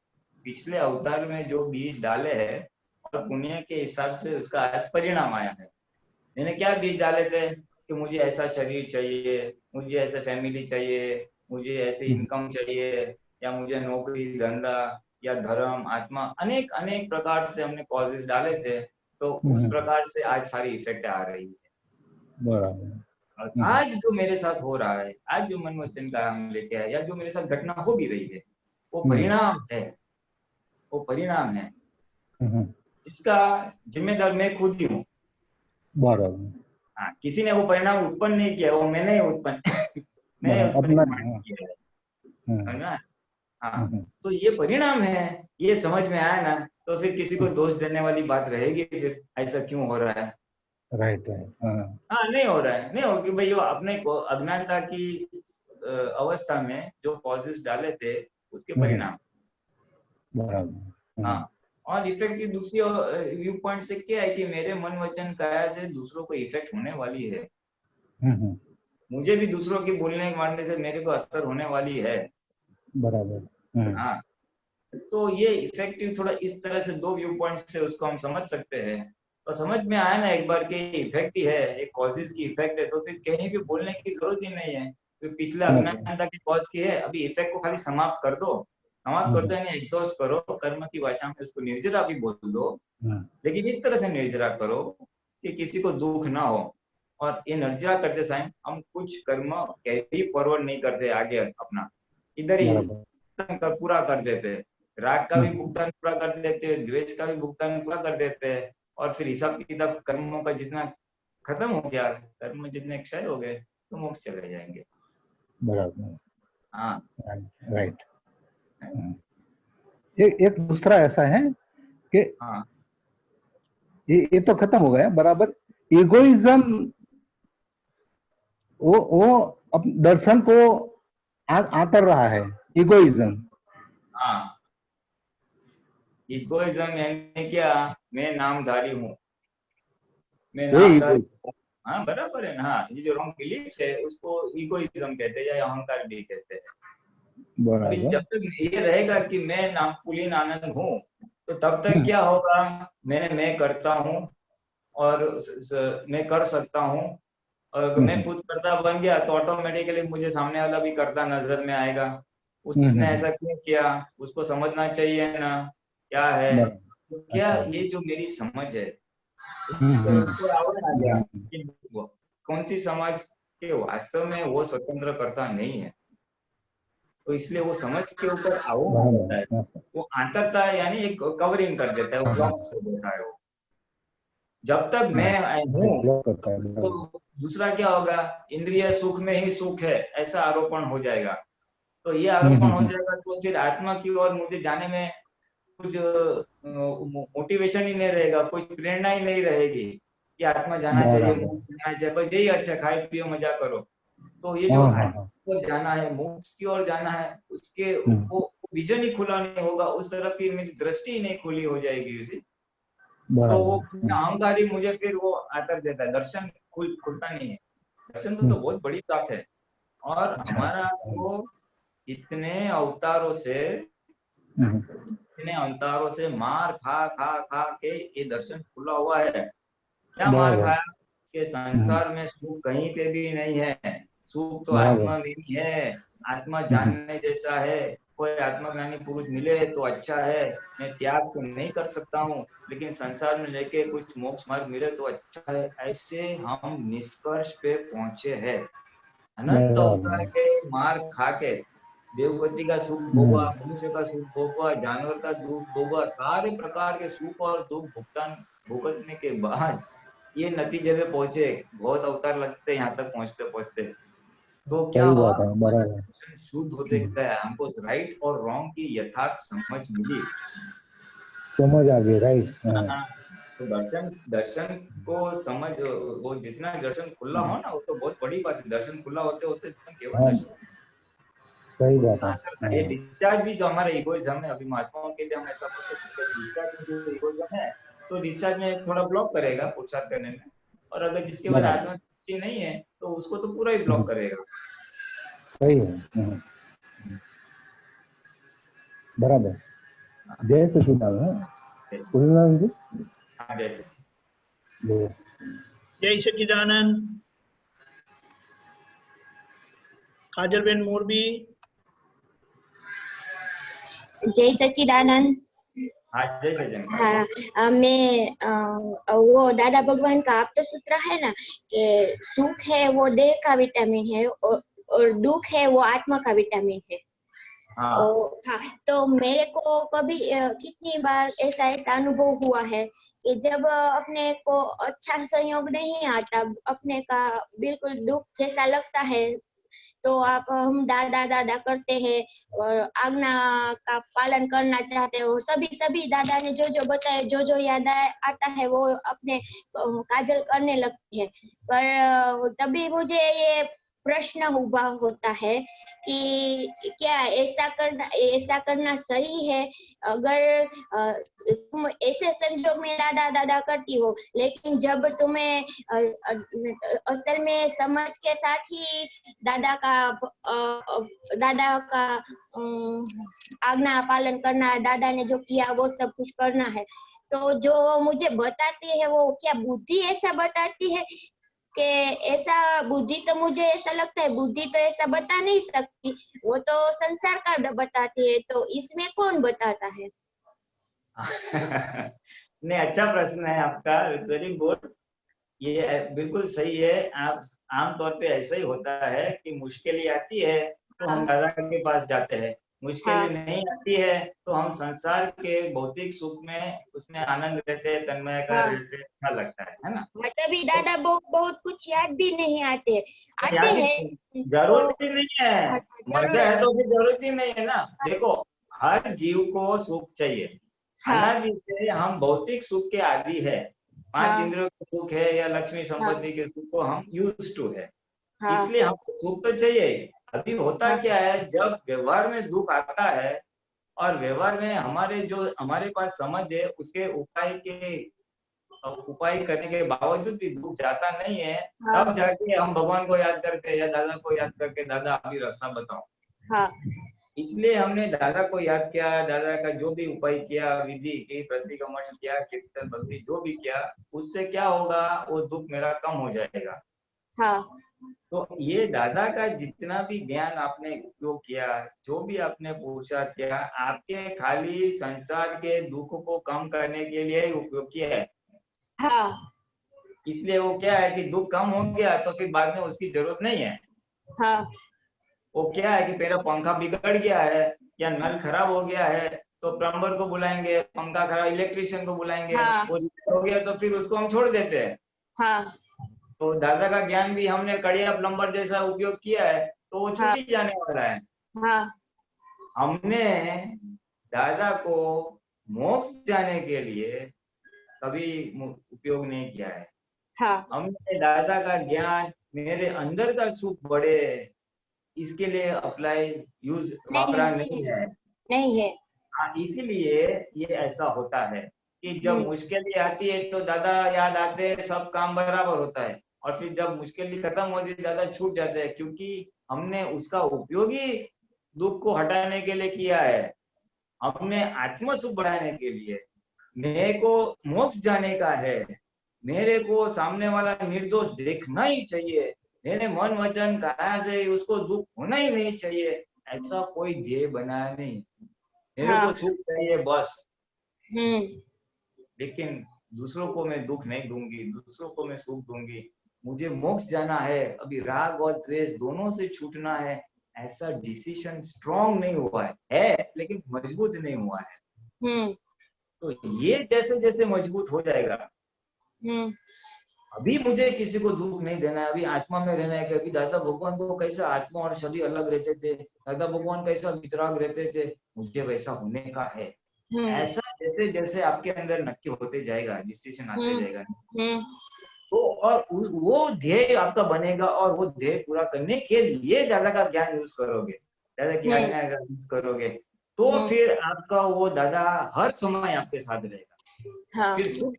पिछले अवतार में जो बीज डाले हैं, और पुण्य के हिसाब से उसका आज परिणाम आया है। मैंने क्या बीज डाले थे कि मुझे ऐसा शरीर चाहिए, मुझे ऐसे फैमिली चाहिए, मुझे ऐसे इनकम चाहिए, या मुझे नौकरी धंधा या धर्म आत्मा, अनेक अनेक प्रकार से हमने कॉजेस डाले थे। तो उस प्रकार से आज सारी इफेक्ट आ रही है। बराबर। आज जो मेरे साथ हो रहा है, आज जो मन वचन का हम लेके आए, या जो मेरे साथ घटना हो भी रही है, वो परिणाम है, वो परिणाम है। इसका जिम्मेदार मैं खुद ही हूँ। बराबर। हाँ, किसी ने वो परिणाम उत्पन्न नहीं किया, वो मैंने ही उत्पन्न मैंने उस पर अपना निर्माण किया है हाँ, ना। हाँ, हाँ, तो ये परिणाम है, ये समझ में आया ना, तो फिर किसी को दोष देने वाली बात रहेगी फिर ऐसा क्यों हो रहा है। राइट राइट हाँ, हाँ, नहीं हो रहा है, नहीं होगी भाई, वो अपने को अज्ञानता की अवस्था में जो कॉजेस डाले थे उसके परिणाम। बराबर। हाँ, और इफेक्ट की दूसरी व्यू पॉइंट से क्या है कि मेरे मन वचन काया से दूसरों को इफेक्ट होने वाली है। मुझे भी दूसरों की बोलने मारने से मेरे को असर होने वाली है। बराबर। हाँ, तो ये इफेक्टिव थोड़ा इस तरह से दो व्यू पॉइंट से उसको हम समझ सकते हैं। तो समझ में आया ना एक बार कि इफेक्ट ही है, एक कॉजेज की इफेक्ट है, तो फिर कहीं भी बोलने की जरूरत ही नहीं है। तो पिछले अज्ञानता की कॉज की है, अभी इफेक्ट को खाली समाप्त कर दो। समाप्त करते हैं, एग्जॉस्ट करो, कर्म की भाषा में उसको निर्जरा भी बोल दो, लेकिन इस तरह से निर्जरा करो कि किसी को दुख ना हो। और ये निर्जरा करते समय हम कुछ कर्म कैरी फॉरवर्ड नहीं करते आगे अपना, इधर ही पूरा कर देते, राग का भी भुगतान पूरा कर देते हैं, द्वेष का भी भुगतान पूरा कर देते हैं, और फिर हिसाब किताब कर्मों का जितना खत्म हो गया, कर्म जितने क्षय हो गए, तो मोक्ष चले जाएंगे। बराबर। हाँ, राइट। एक दूसरा ऐसा है कि हाँ, ये तो खत्म हो गया बराबर। इगोइज्म वो दर्शन को आकर रहा है, इगोइज्म। हाँ, इगोइज्म यानी क्या, मैं नामधारी हूँ, मैं नामधारी। हाँ, बराबर है ना। हाँ, ये जो रॉन्ग बिलीफ है उसको इगोइज्म कहते हैं या अहंकार भी कहते हैं। अभी जब तक ये रहेगा कि मैं नाम पुलिन आनंद हूँ, तो तब तक क्या होगा, मैं करता हूँ और मैं कर सकता हूँ, और मैं खुद करता बन गया तो ऑटोमेटिकली मुझे सामने वाला भी करता नजर में आएगा। उसने ऐसा क्यों किया, उसको समझना चाहिए ना क्या है। तो क्या ये जो मेरी समझ है, उसको आवरण आ गया कि कौन सी समझ के वास्तव में वो स्वतंत्र करता नहीं है, तो इसलिए वो समझ के ऊपर आवरण होता है, वो आंतरता यानी एक कवरिंग कर देता है, वो ब्लॉक कर देता है। वो जब तक मैं हूँ तो दूसरा क्या होगा, इंद्रिय सुख में ही सुख है ऐसा आरोपण हो जाएगा। तो ये आरोपण हो जाएगा तो फिर आत्मा की ओर मुझे जाने में कुछ मोटिवेशन ही नहीं रहेगा, कोई प्रेरणा ही नहीं रहेगी कि आत्मा जाना चाहिए, मोक्ष जाना चाहिए, बस यही अच्छा खाए पियो मजा करो। तो ये जो आत्मा की ओर जाना है, मोक्ष की ओर जाना है, उसके वो विजन ही खुला नहीं होगा, उस तरफ की मेरी दृष्टि ही नहीं खुली हो जाएगी उसे। तो वो अहंकारी मुझे फिर वो आकर देता है, दर्शन खुलता नहीं है। दर्शन तो बहुत बड़ी बात है, और हमारा तो इतने अवतारों से मार खा खा खा के ये दर्शन खुला हुआ है। क्या मार खाया कि संसार में सुख कहीं पे भी नहीं है, सुख तो आत्मा में ही है। आत्मा जानने जैसा है, कोई आत्मज्ञानी पुरुष मिले तो अच्छा है, मैं त्याग तो नहीं कर सकता हूँ, लेकिन संसार में लेके कुछ मोक्ष मार्ग मिले तो अच्छा है। ऐसे हम निष्कर्ष पे पहुंचे हैं, अनंत अवतार के मार खा के, देवगति का सुख भोगा, मनुष्य का सुख भोगा, जानवर का दुख भोगा, सारे प्रकार के सुख और दुख भुगतने के बाद ये नतीजे पे पहुंचे। बहुत अवतार लगते हैं यहाँ तक पहुंचते पहुंचते। तो क्या हुआ, शुद्ध होते गया, हमको राइट और रॉन्ग की यथार्थ समझ मिली, समझ आ गई। राइट। तो दर्शन को समझ, वो जितना दर्शन खुला हो ना, वो तो बहुत बड़ी बात है। दर्शन खुला होते होते केवल दर्शन, सही बात है। ये डिस्चार्ज भी जो हमारा इगोइज्म है, अभी महात्माओं के लिए हम ऐसा बोलते हैं, डिस्चार्ज में जो इगोइज्म है, तो डिस्चार्ज में थोड़ा ब्लॉक करेगा पुरुषार्थ करने में, और अगर जिसके बाद आत्मा दृष्टि नहीं है तो उसको तो पूरा ही ब्लॉक करेगा। सही है, बराबर। जय सच्चिदानंद। जी हाँ, जैसे जय सच्चिदानंद। काजलबेन मोरबी। जय सच्चिदानंद। हाँ, जय सच्चिदानंद। हाँ, मैं वो दादा भगवान का आप तो सूत्र है ना कि सुख है वो देह का विटामिन है, और दुख है वो आत्मा का विटामिन है। हाँ हाँ, तो मेरे को कभी कितनी बार ऐसा ऐसा अनुभव हुआ है कि जब अपने को अच्छा संयोग नहीं आता, अपने का बिल्कुल दुख जैसा लगता है, तो आप हम दादा दादा करते हैं और आज्ञा का पालन करना चाहते हो, सभी सभी दादा ने जो जो बताया, जो जो याद आता है वो अपने काजल करने लगती है। पर तभी मुझे ये प्रश्न उभा होता है कि क्या ऐसा करना सही है? अगर तुम ऐसे संजोग में दादा दादा करती हो, लेकिन जब तुम्हें असल में समझ के साथ ही दादा का आज्ञा पालन करना है, दादा ने जो किया वो सब कुछ करना है, तो जो मुझे बताती है वो क्या बुद्धि ऐसा बताती है कि ऐसा? बुद्धि तो मुझे ऐसा लगता है बुद्धि तो ऐसा बता नहीं सकती, वो तो संसार का बताती है, तो इसमें कौन बताता है? नहीं, अच्छा प्रश्न है आपका, इट्स वेरी गुड। ये बिल्कुल सही है। आप आमतौर पे ऐसा ही होता है कि मुश्किलें आती है तो हम दादा के पास जाते हैं, मुश्किलें नहीं आती है तो हम संसार के भौतिक सुख में उसमें आनंद रहते हैं, तन्मयता रहते हैं, अच्छा लगता है ना। मतलब ही दादा बहुत कुछ याद भी नहीं आते, आते याद हैं तो जरूरत ही नहीं है, मजा है जरूरत। तो फिर जरूरत ही नहीं है ना। देखो, हर जीव को सुख चाहिए। हाँ अनादि से हम भौतिक सुख के आदी है, पांच हाँ इंद्रियों के सुख है या लक्ष्मी हाँ संपत्ति के सुख को हम यूज टू है, हाँ इसलिए हमको सुख तो चाहिए। अभी होता हाँ क्या है, जब व्यवहार में दुख आता है और व्यवहार में हमारे पास समझ है, उसके उपाय करने के बावजूद भी दुख जाता नहीं है, हाँ तब जाके हम भगवान को याद करते हैं या दादा को याद करके, दादा अभी रास्ता बताओ। हाँ इसलिए हमने दादा को याद किया, दादा का जो भी उपाय किया, विधि की, प्रतिक्रमण किया, कीर्तन भक्ति जो भी किया, उससे क्या होगा, वो दुख मेरा कम हो जाएगा। हाँ तो ये दादा का जितना भी ज्ञान आपने उपयोग किया, जो भी आपने पुरुषार्थ किया, आपके खाली संसार के दुख को कम करने के लिए ही उपयोग किया है। हाँ इसलिए वो क्या है कि दुख कम हो गया तो फिर बाद में उसकी जरूरत नहीं है। हाँ वो क्या है कि मेरा पंखा बिगड़ गया है या नल खराब हो गया है तो प्लम्बर को बुलाएंगे, पंखा खराब इलेक्ट्रिशियन को बुलाएंगे, हाँ वो रिपेयर हो गया तो फिर उसको हम छोड़ देते हैं। हाँ तो दादा का ज्ञान भी हमने कड़िया प्लम्बर जैसा उपयोग किया है तो वो छूट हाँ ही जाने वाला है। हाँ हमने दादा को मोक्ष जाने के लिए कभी उपयोग नहीं किया है। हाँ हमने दादा का ज्ञान मेरे अंदर का सुख बढ़े इसके लिए अप्लाई यूज नहीं वापरा नहीं नहीं है। नहीं है। हाँ, इसीलिए ये ऐसा होता है कि जब हम्म मुश्किलें आती है तो दादा याद आते हैं, सब काम बराबर होता है, और फिर जब मुश्किलें खत्म होती है दादा छूट जाते हैं, क्योंकि हमने उसका उपयोग ही दुख को हटाने के लिए किया है। हमने आत्म सुख बढ़ाने के लिए, मेरे को मोक्ष जाने का है, मेरे को सामने वाला निर्दोष देखना ही चाहिए, मेरे मन वचन काया से उसको दुख होना ही नहीं चाहिए, ऐसा कोई ध्येय बनाया नहीं। मेरे हाँ को सुख चाहिए बस, हम्म लेकिन दूसरों को मैं दुख नहीं दूंगी, दूसरों को मैं सुख दूंगी। मुझे मोक्ष जाना है, अभी राग और द्वेष दोनों से छूटना है, ऐसा डिसीजन स्ट्रॉन्ग नहीं हुआ है लेकिन मजबूत नहीं हुआ है। हम्म तो ये जैसे जैसे मजबूत हो जाएगा, हम्म अभी मुझे किसी को दुख नहीं देना है, अभी आत्मा में रहना है कि अभी दादा भगवान को कैसा आत्मा और शरीर अलग रहते थे, दादा भगवान कैसा वितराग रहते थे, मुझे वैसा होने का है। ऐसा जैसे जैसे आपके अंदर नक्की होते जाएगा, डिसीजन आते जाएगा, हम्म तो और वो ध्येय आपका बनेगा, और वो ध्येय पूरा करने के लिए दादा का ज्ञान यूज करोगे, दादा की आज्ञा का यूज करोगे, तो फिर आपका वो दादा हर समय आपके साथ रहेगा। हाँ फिर सुख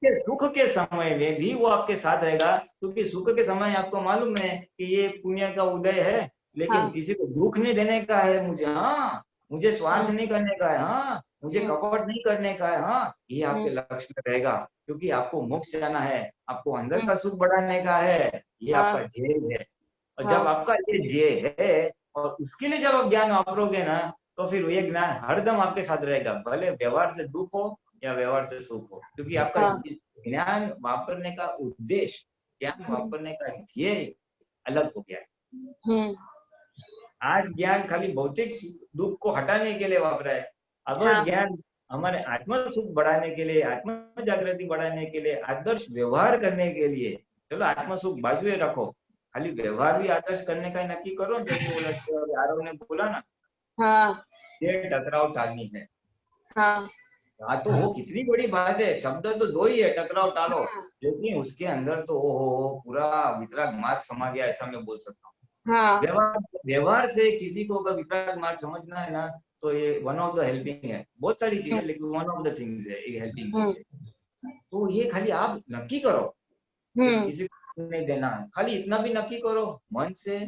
के समय में भी वो आपके साथ रहेगा, क्योंकि सुख के समय आपको मालूम है कि ये पुण्य का उदय है, लेकिन हाँ किसी को दुख नहीं देने का है मुझे, हाँ मुझे स्वार्थ नहीं करने का है, हाँ मुझे कपट नहीं करने का है, हाँ ये आपके लक्ष्य में रहेगा, क्योंकि आपको मोक्ष जाना है, आपको अंदर का सुख बढ़ाने का है, ये आपका ध्येय है। और जब आपका ये ध्येय है और उसके लिए जब आप ज्ञान वापरोगे ना, तो फिर ये ज्ञान हरदम आपके साथ रहेगा, भले व्यवहार से दुख हो या व्यवहार से सुख हो, क्योंकि आपका ज्ञान वापरने का उद्देश्य, ज्ञान वापरने का ध्येय अलग हो गया है। आज ज्ञान खाली भौतिक दुख को हटाने के लिए वापरा है। अगर हाँ। ज्ञान हमारे आत्म सुख बढ़ाने के लिए, आत्म जागृति बढ़ाने के लिए, आदर्श व्यवहार करने के लिए, चलो आत्म सुख बाजुए रखो, खाली व्यवहार भी आदर्श करने का नक्की करो। जैसे बोला आरव ने बोला ना, हाँ ये टकराव टालनी है। हाँ हाँ, तो वो कितनी बड़ी बात है। शब्द तो दो ही है, टकराव टालो, हाँ लेकिन उसके अंदर तो ओहो पूरा वितराग मार्ग समा गया, ऐसा मैं बोल सकता हूँ। हाँ व्यवहार से किसी को अगर वितराग मार्ग समझना है ना, तो ये वन ऑफ द हेल्पिंग है। बहुत सारी चीजें, लेकिन वन ऑफ द थिंग्स है, ये हेल्पिंग चीज है। तो ये खाली आप नक्की करो कि किसी को नहीं देना है। खाली इतना भी नक्की करो, मन से,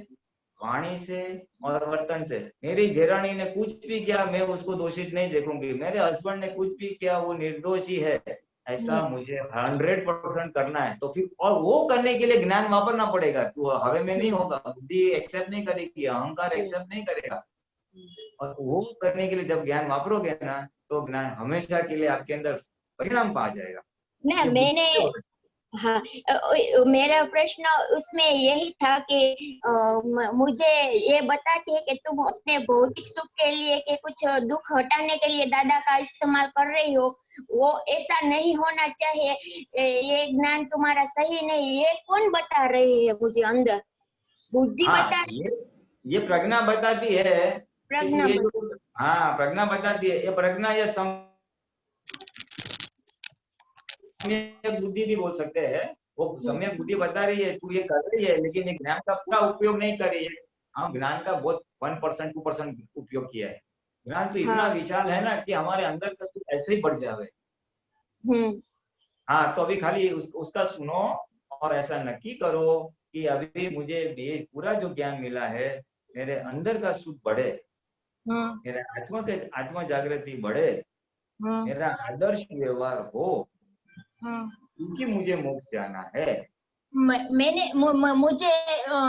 वाणी से और वर्तन से। मेरी देरानी ने कुछ भी किया, मैं उसको दोषित नहीं देखूंगी। मेरे हस्बैंड ने कुछ भी किया, वो निर्दोषी है, ऐसा मुझे 100% करना है। तो फिर, और वो करने के लिए ज्ञान वापरना पड़ेगा। तो हवे में नहीं होगा, बुद्धि एक्सेप्ट नहीं करेगी, अहंकार एक्सेप्ट नहीं करेगा। और वो करने के लिए जब ज्ञान वापरोगे ना, तो ज्ञान हमेशा के लिए आपके अंदर परिणाम पा जाएगा। ना ये मैंने बुद्धि हाँ मेरा प्रश्न उसमें यही था कि मुझे ये बताती है कि तुम अपने भौतिक सुख के लिए कि कुछ दुख हटाने के लिए दादा का इस्तेमाल कर रही हो, वो ऐसा नहीं होना चाहिए, ये ज्ञान तुम्हारा सही नहीं। ये कौन बता रही है मुझे? अंदर बुद्धि हाँ, बता, ये प्रज्ञा बताती है कि तू प्रज्ञा ये जो, हाँ प्रज्ञा बताती है। ये प्रज्ञा या सम्यक बुद्धि भी बोल सकते हैं। वो सम्यक बुद्धि बता रही है तू ये कर रही है, लेकिन ये ज्ञान का पूरा उपयोग नहीं कर रही है। हाँ, ज्ञान का बहुत 1% 2% उपयोग किया है। ज्ञान तो इतना हाँ विशाल है ना कि हमारे अंदर का सुख ऐसे ही बढ़ जावे। हम्म हाँ, तो अभी खाली उसका सुनो और ऐसा नक्की करो कि अभी मुझे ये पूरा जो ज्ञान मिला है, मेरे अंदर का सुख बढ़े, मेरे आत्मा जागृति बढ़े, मेरा आदर्श व्यवहार हो, क्योंकि मुझे मोक्ष जाना है। मुझे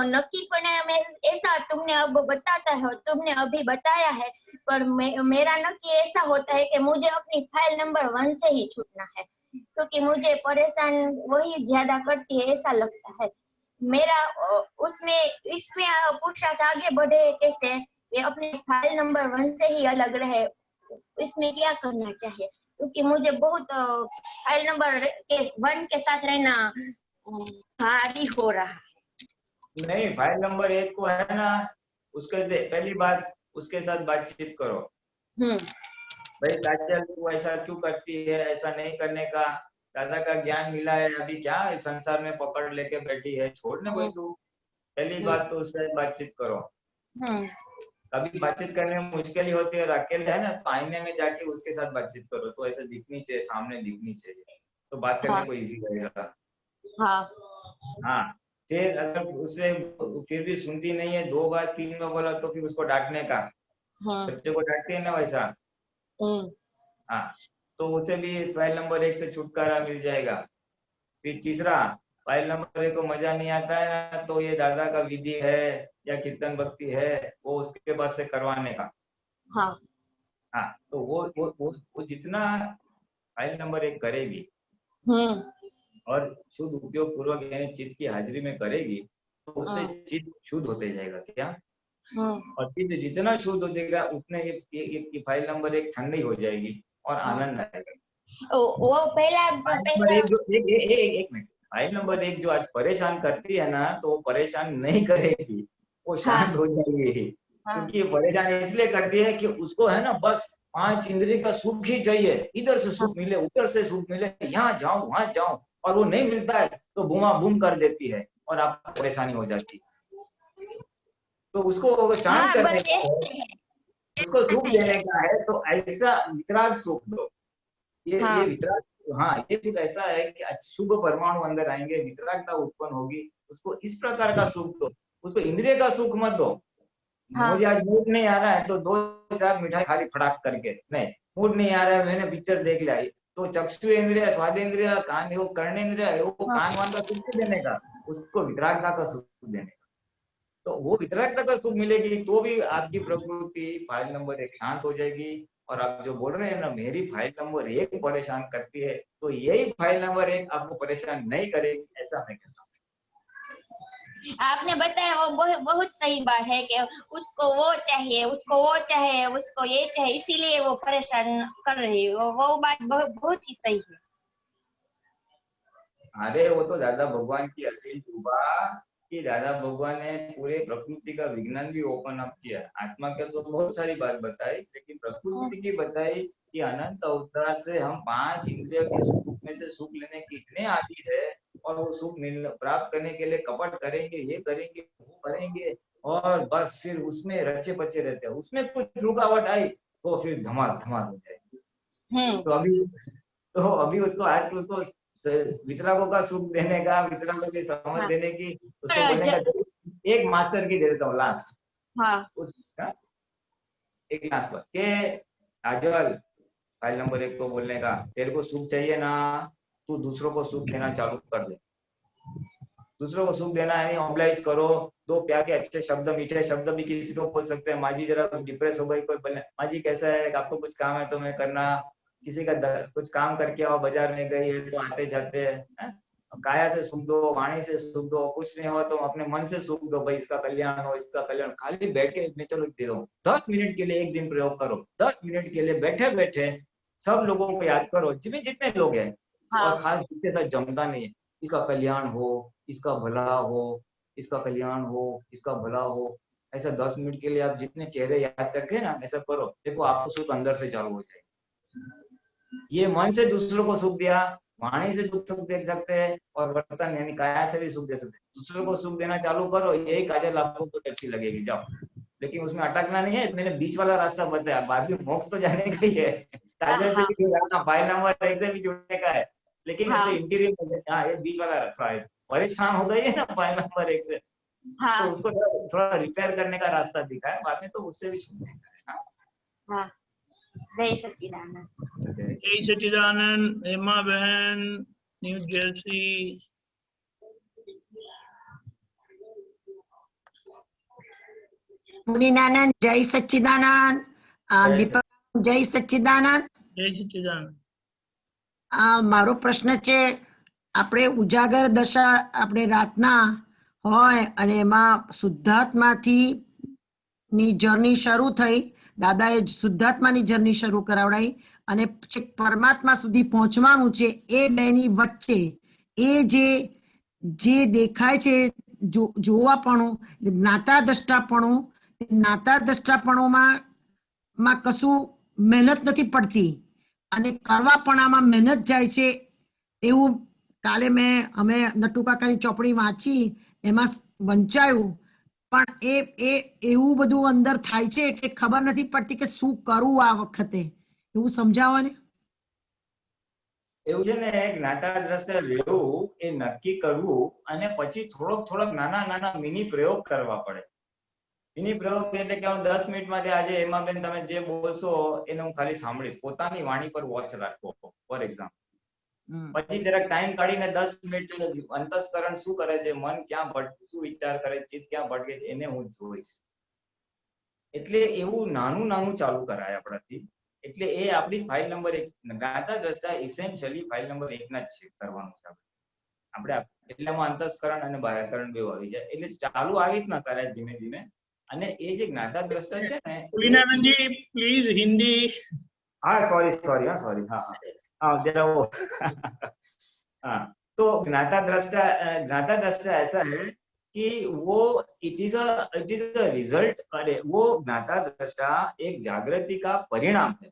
नक्की पना में ऐसा तुमने अब बताता है, तुमने अभी बताया है, पर मेरा नक्की ऐसा होता है कि मुझे अपनी फाइल नंबर 1 से ही छूटना है, क्योंकि मुझे परेशान वही ज्यादा करती है ऐसा लगता है मेरा। उसमें इसमें पुरुषार्थ आगे बढ़े कैसे? ये अपने फाइल नंबर 1 से ही अलग रहे, इसमें क्या करना चाहिए? क्योंकि मुझे बहुत फाइल नंबर 1 के साथ रहना भारी हो रहा है। नहीं, फाइल नंबर 1 को है ना, उसके पहली बात उसके साथ बातचीत करो। भाई काजल, तू ऐसा क्यों करती है? ऐसा नहीं करने का, दादा का ज्ञान मिला है, अभी क्या इस संसार में पकड़ लेके बैठी है, छोड़ने भाई तू। पहली बात तो उससे बातचीत करो। कभी बातचीत करने में मुश्किल ही होती है और अकेले है ना, तो आईने में जाके उसके साथ बातचीत करो, तो ऐसे दिखनी चाहिए, सामने दिखनी चाहिए, तो बात करने को इजी रहेगा। हाँ, फिर अगर उसे फिर भी सुनती नहीं है, 2 बार 3 बार बोला, तो फिर उसको डांटने का। बच्चे को डांटते हैं ना वैसा। हाँ, तो उसे भी फाइल नंबर 1 से छुटकारा मिल जाएगा। फिर तीसरा, फाइल नंबर 1 को मजा नहीं आता है ना, तो ये दादा का विधि है या कीर्तन भक्ति है, वो उसके पास से करवाने का। हाँ, तो वो जितना फाइल नंबर 1 करेगी और शुद्ध उपयोग पूर्वक यानी चित्त की हाजिरी में करेगी, तो उससे चित्त शुद्ध होते जाएगा। क्या? और चित्त जितना शुद्ध हो जाएगा, उतने ये फाइल नंबर 1 ठंडी हो जाएगी और आनंद आएगा। वो पहला एक मिनट, फाइल नंबर 1 जो आज परेशान करती है ना, तो वो परेशान नहीं करेगी, वो शांत हो जाएगी। क्योंकि ये परेशान इसलिए करती है कि उसको है ना बस 5 इंद्रिय का सुख ही चाहिए, इधर से सुख मिले, उधर से सुख मिले, यहाँ जाऊं वहां जाऊं, और वो नहीं मिलता है तो बूमा बूम कर देती है और आपको परेशानी हो जाती है। तो उसको शांत करने का है, उसको सुख देने का है, तो ऐसा वितराग सुख दो। ये वितराग, हाँ, ये सुख ऐसा है कि शुभ परमाणु अंदर आएंगे, वितरागता उत्पन्न होगी, उसको इस प्रकार का सुख दो। उसको इंद्रिय का सुख मत दो। मुझे आज मूड नहीं आ रहा है तो 2-4 मिठाई खाली फटाक करके, नहीं, मूड नहीं आ रहा है, मैंने पिक्चर देख लिया, तो चक्षु इंद्रिय, स्वादेंद्रिय, कान, वो कर्णेंद्रिय, वो कान वान का सुख देने का, उसको वितरागता का सुख देने का। तो वो वितरागता का सुख मिलेगी, तो भी आपकी प्रकृति फाइल नंबर 1 शांत हो जाएगी। और आप जो बोल रहे हैं ना, मेरी फाइल नंबर 1 परेशान करती है, तो यही फाइल नंबर 1 आपको परेशान नहीं करेगी, ऐसा मैं कहता हूँ। आपने बताया वो बहुत सही बात है कि उसको वो चाहिए, उसको ये चाहिए, इसीलिए वो परेशान कर रही है। वो बात बहुत ही सही है। अरे वो तो दादा भगवान की असीम कृपा कि दादा भगवान ने पूरे प्रकृति का विज्ञान भी ओपन अप किया। आत्मा के तो बहुत सारी बात बताई, लेकिन प्रकृति की बताई कि अनंत अवतार से हम 5 इंद्रियों के सुख में से सुख लेने की इतने आदि है, और वो सुख प्राप्त करने के लिए कपट करेंगे, ये करेंगे, वो करेंगे, और बस फिर उसमें रचे पचे रहते हैं। उसमें कुछ रुकावट आई तो फिर धमाल धमाल हो जाएगी। तो अभी उसको आज उसको वितरकों का सुख देने का, वितरकों की समझ देने की, उसको बोलने का एक मास्टर की दे देता हूँ लास्ट। एक लास्ट पर के आजल फाइल नंबर 1 को बोलने का, तेरे को सुख चाहिए ना, तू दूसरों को सुख देना चालू कर दे। दूसरों को सुख देना है, ऑब्लाइज करो। 2 प्यार के अच्छे शब्द, मीठे शब्द भी किसी को बोल सकते हैं। माँ जी जरा डिप्रेस हो गई, कोई बोले माँ जी कैसा है, आपको कुछ काम है तो मैं करना, किसी का कुछ काम करके आओ, बाजार में गई है तो आते जाते हैं। काया से सुख दो, वाणी से सुख दो, कुछ नहीं हो तो अपने मन से सुख दो, भाई इसका कल्याण हो, इसका कल्याण। खाली बैठ के मैं चलो दे दो 10 मिनट के लिए, एक दिन प्रयोग करो। 10 मिनट के लिए बैठे बैठे सब लोगों को याद करो, जितने लोग हैं, और खास जिसके साथ जमता नहीं है, इसका कल्याण हो, इसका भला हो, इसका कल्याण हो, इसका भला हो। ऐसा 10 मिनट के लिए आप जितने चेहरे याद करके ना ऐसा करो, देखो आपको सुख अंदर से चालू हो जाएगा। ये मन से दूसरों को सुख दिया, वाणी से सुख दे सकते हैं, और वर्तन यानी काया से भी सुख दे सकते हैं। दूसरों को सुख देना चालू करो, यही काजल आपको बहुत अच्छी लगेगी, जाओ। लेकिन उसमें अटकना नहीं है, मैंने बीच वाला रास्ता बताया, बाद में मोक्ष तो जाने का ही है। काजल से भी जुड़ना, फाइल नंबर 1 से भी जुड़ने का है, लेकिन इंटीरियर ये बीच वाला रखा है। परेशान हो गई है ना फाइल नंबर 1 से, तो उसको थोड़ा रिपेयर करने का रास्ता दिखा है, बाद में तो उससे भी छूटने का है। जय सच्चिदानंद। जय सच्चिदानंद। हेमा बहन, न्यू जर्सी। मुनिनानंद जय सच्चिदानंद। દીપક જય સચ્ચિદાનંદ। જય સચ્ચિદાનંદ। મારો પ્રશ્ન છે, આપણે ઉજાગર દશા આપણે રાતના હોય અને એમાં શુદ્ધાત્માથી ની જર્ની શરૂ થઈ, દાદાએ શુદ્ધાત્માની જર્ની શરૂ કરાવડાઈ અને છેક પરમાત્મા સુધી પહોંચવાનું છે, એ બેની વચ્ચે એ જે દેખાય છે જોવાપણું, જ્ઞાતા દ્રષ્ટાપણું કશું મહેનત નથી પડતી અને કરવાપણામાં મહેનત જાય છે એવું કાલે અમે નટુ કાકાની ચોપડી વાંચી, એમાં વંચાયું, પણ એવું બધું અંદર થાય છે કે ખબર નથી પડતી કે શું કરવું આ વખતે, એવું સમજાવો ને। એવું છે ને, જ્ઞાતા દ્રષ્ટા રહેવું એ નક્કી કરવું, અને પછી થોડોક નાના નાના મિની પ્રયોગ કરવા પડે। મિની પ્રયોગ એટલે કે હું 10 મિનિટ માટે આજે હેમાબેન તમે જે બોલશો એને હું ખાલી સાંભળીશ, પોતાની વાણી પર વોચ રાખવો ફોર એક્ઝામ્પલ। પછી જરાક ટાઈમ કાઢીને 10 મિનિટ અંતસ્કરણ શું કરે છે, મન ક્યાં શું વિચાર કરે, ચિત્ત ક્યાં ભટકે છે, એને હું જોઈશ। એટલે એવું નાનું નાનું ચાલુ કરાય આપણાથી। એટલે એ આપણી ફાઇલ નંબર 1 જ્ઞાતા દ્રષ્ટા ઇસેન્શિયલી ફાઇલ નંબર 1 ના જ કરવાનું છે આપણે। એટલામાં અંતસ્કરણ અને બાહ્યકરણ બે આવી જાય, એટલે ચાલુ આવી જ ના કરાય, ધીમે ધીમે। અને એ જે જ્ઞાતા દ્રષ્ટા છે ને, मुनिनानंद जी प्लीज हिंदी। हाँ सॉरी हाँ जरा वो हाँ, तो ज्ञाता दृष्टा ऐसा है कि वो इट इज अ रिजल्ट, अरे वो ज्ञाता दृष्टा एक जागृति का परिणाम है।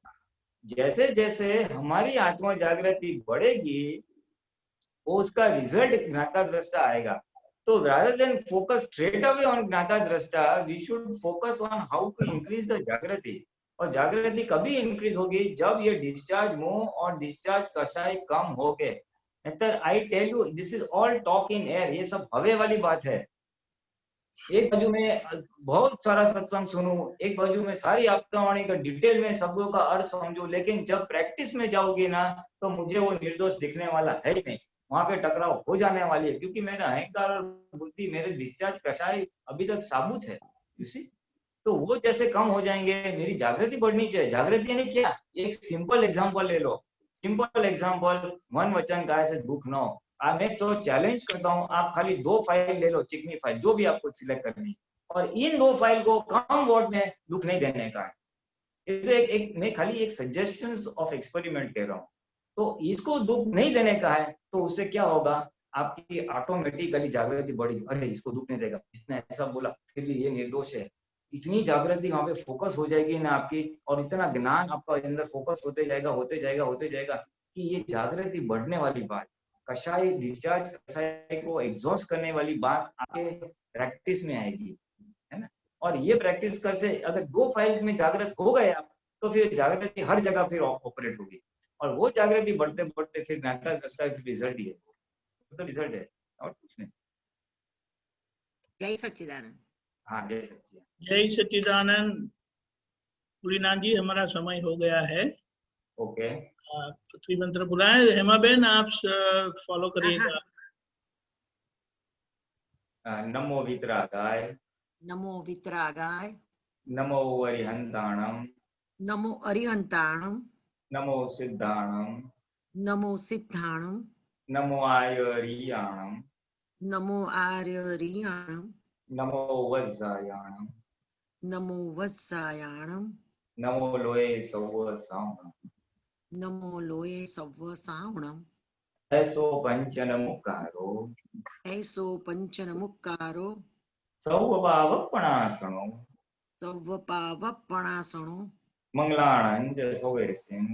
जैसे जैसे हमारी आत्मा जागृति बढ़ेगी, उसका रिजल्ट ज्ञाता दृष्टा आएगा। तो rather than focus straight away on ज्ञाता दृष्टा, we should focus on how to increase the जागृति। और जागृति कभी इंक्रीज होगी जब ये डिस्चार्ज मोह और डिस्चार्ज कषाय कम हो गए। I tell you this is all talk in air, ये सब हवे वाली बात है। एक बाजू में बहुत सारा सत्संग सुनूं, एक बाजू में सारी आपकावाणी का डिटेल में शब्दों का अर्थ समझूं, लेकिन जब प्रैक्टिस में जाओगी ना तो मुझे वो निर्दोष दिखने वाला है ही नहीं, वहां पे टकराव हो जाने वाली है, क्योंकि मेरा अहंकार और बुद्धि, मेरे डिस्चार्ज कषाय अभी तक साबुत है। यू सी, तो वो जैसे कम हो जाएंगे, मेरी जागृति बढ़नी चाहिए। जागृति यानी क्या, एक सिंपल एग्जांपल ले लो, सिंपल एग्जांपल, मन वचन काया से दुख न हो। मैं तो चैलेंज करता हूँ, आप खाली 2 फाइल ले लो, चिकनी फाइल जो भी आपको सिलेक्ट करनी, और इन 2 फाइल को कम वर्ड में दुख नहीं देने का है। ये तो एक मैं खाली एक सजेशंस ऑफ एक्सपेरिमेंट कह रहा हूँ। तो इसको दुख नहीं देने का है, तो उससे क्या होगा, आपकी ऑटोमेटिकली जागृति बढ़ेगी। अरे इसको दुख नहीं देगा, इसने ऐसा बोला, फिर भी ये निर्दोष है। इतनी जागृति वहां पे फोकस हो जाएगी ना आपकी, और इतना ज्ञान आपका अंदर फोकस होते जाएगा कि ये जागृति बढ़ने वाली बात, कषाय डिस्चार्ज, कषाय को एग्जॉस्ट करने वाली बात आपके प्रैक्टिस में आएगी, है ना। और ये प्रैक्टिस कर से अगर 2 फाइल में जागृत हो गए आप, तो फिर जागृति हर जगह फिर ऑपरेट होगी, और वो जागृति बढ़ते बढ़ते फिर ज्ञाता दशा रिजल्ट ही है, तो रिजल्ट है और कुछ नहीं। जय सच्चिदानंद। हाँ जय सच्चिदानंद। जय सच्चिदानंद। पुरीनाथ जी, हमारा समय हो गया है। ओके, पृथ्वी मंत्र बुलाएं। हेमा बेन, आप फॉलो करिएगा। नमो वितरागाय, नमो वितरागाय, नमो अरिहंताणम, नमो अरिहंताणम, नमो सिद्धाणम, नमो सिद्धाणम, नमो आयरियाणम, नमो आर्यरियाणम, नमो वज्जायाणम, नमो वत्सायाणम, नमो लोये सवसाणम, नमो लोये सव्वसावणम, ऐसो पंचनमुकारो, ऐसो पंचनमुक्कारो, सौभावपणासनो, सव्वपावपणासणो, मंगलाणंज सवेसिं,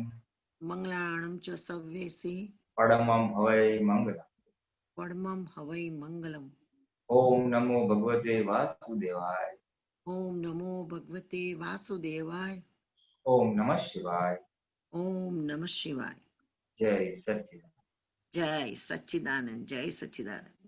मंगलाणं च सव्येसि, परमं हवै मंगलम्। परमं हवै मंगलम्। ओम नमो भगवते वासुदेवाय, ओम नमो भगवते वासुदेवाय, ओम नमः शिवाय, ओम नमः शिवाय। जय सच्चिदानंद। जय सच्चिदानंद, जय सच्चिदानंद।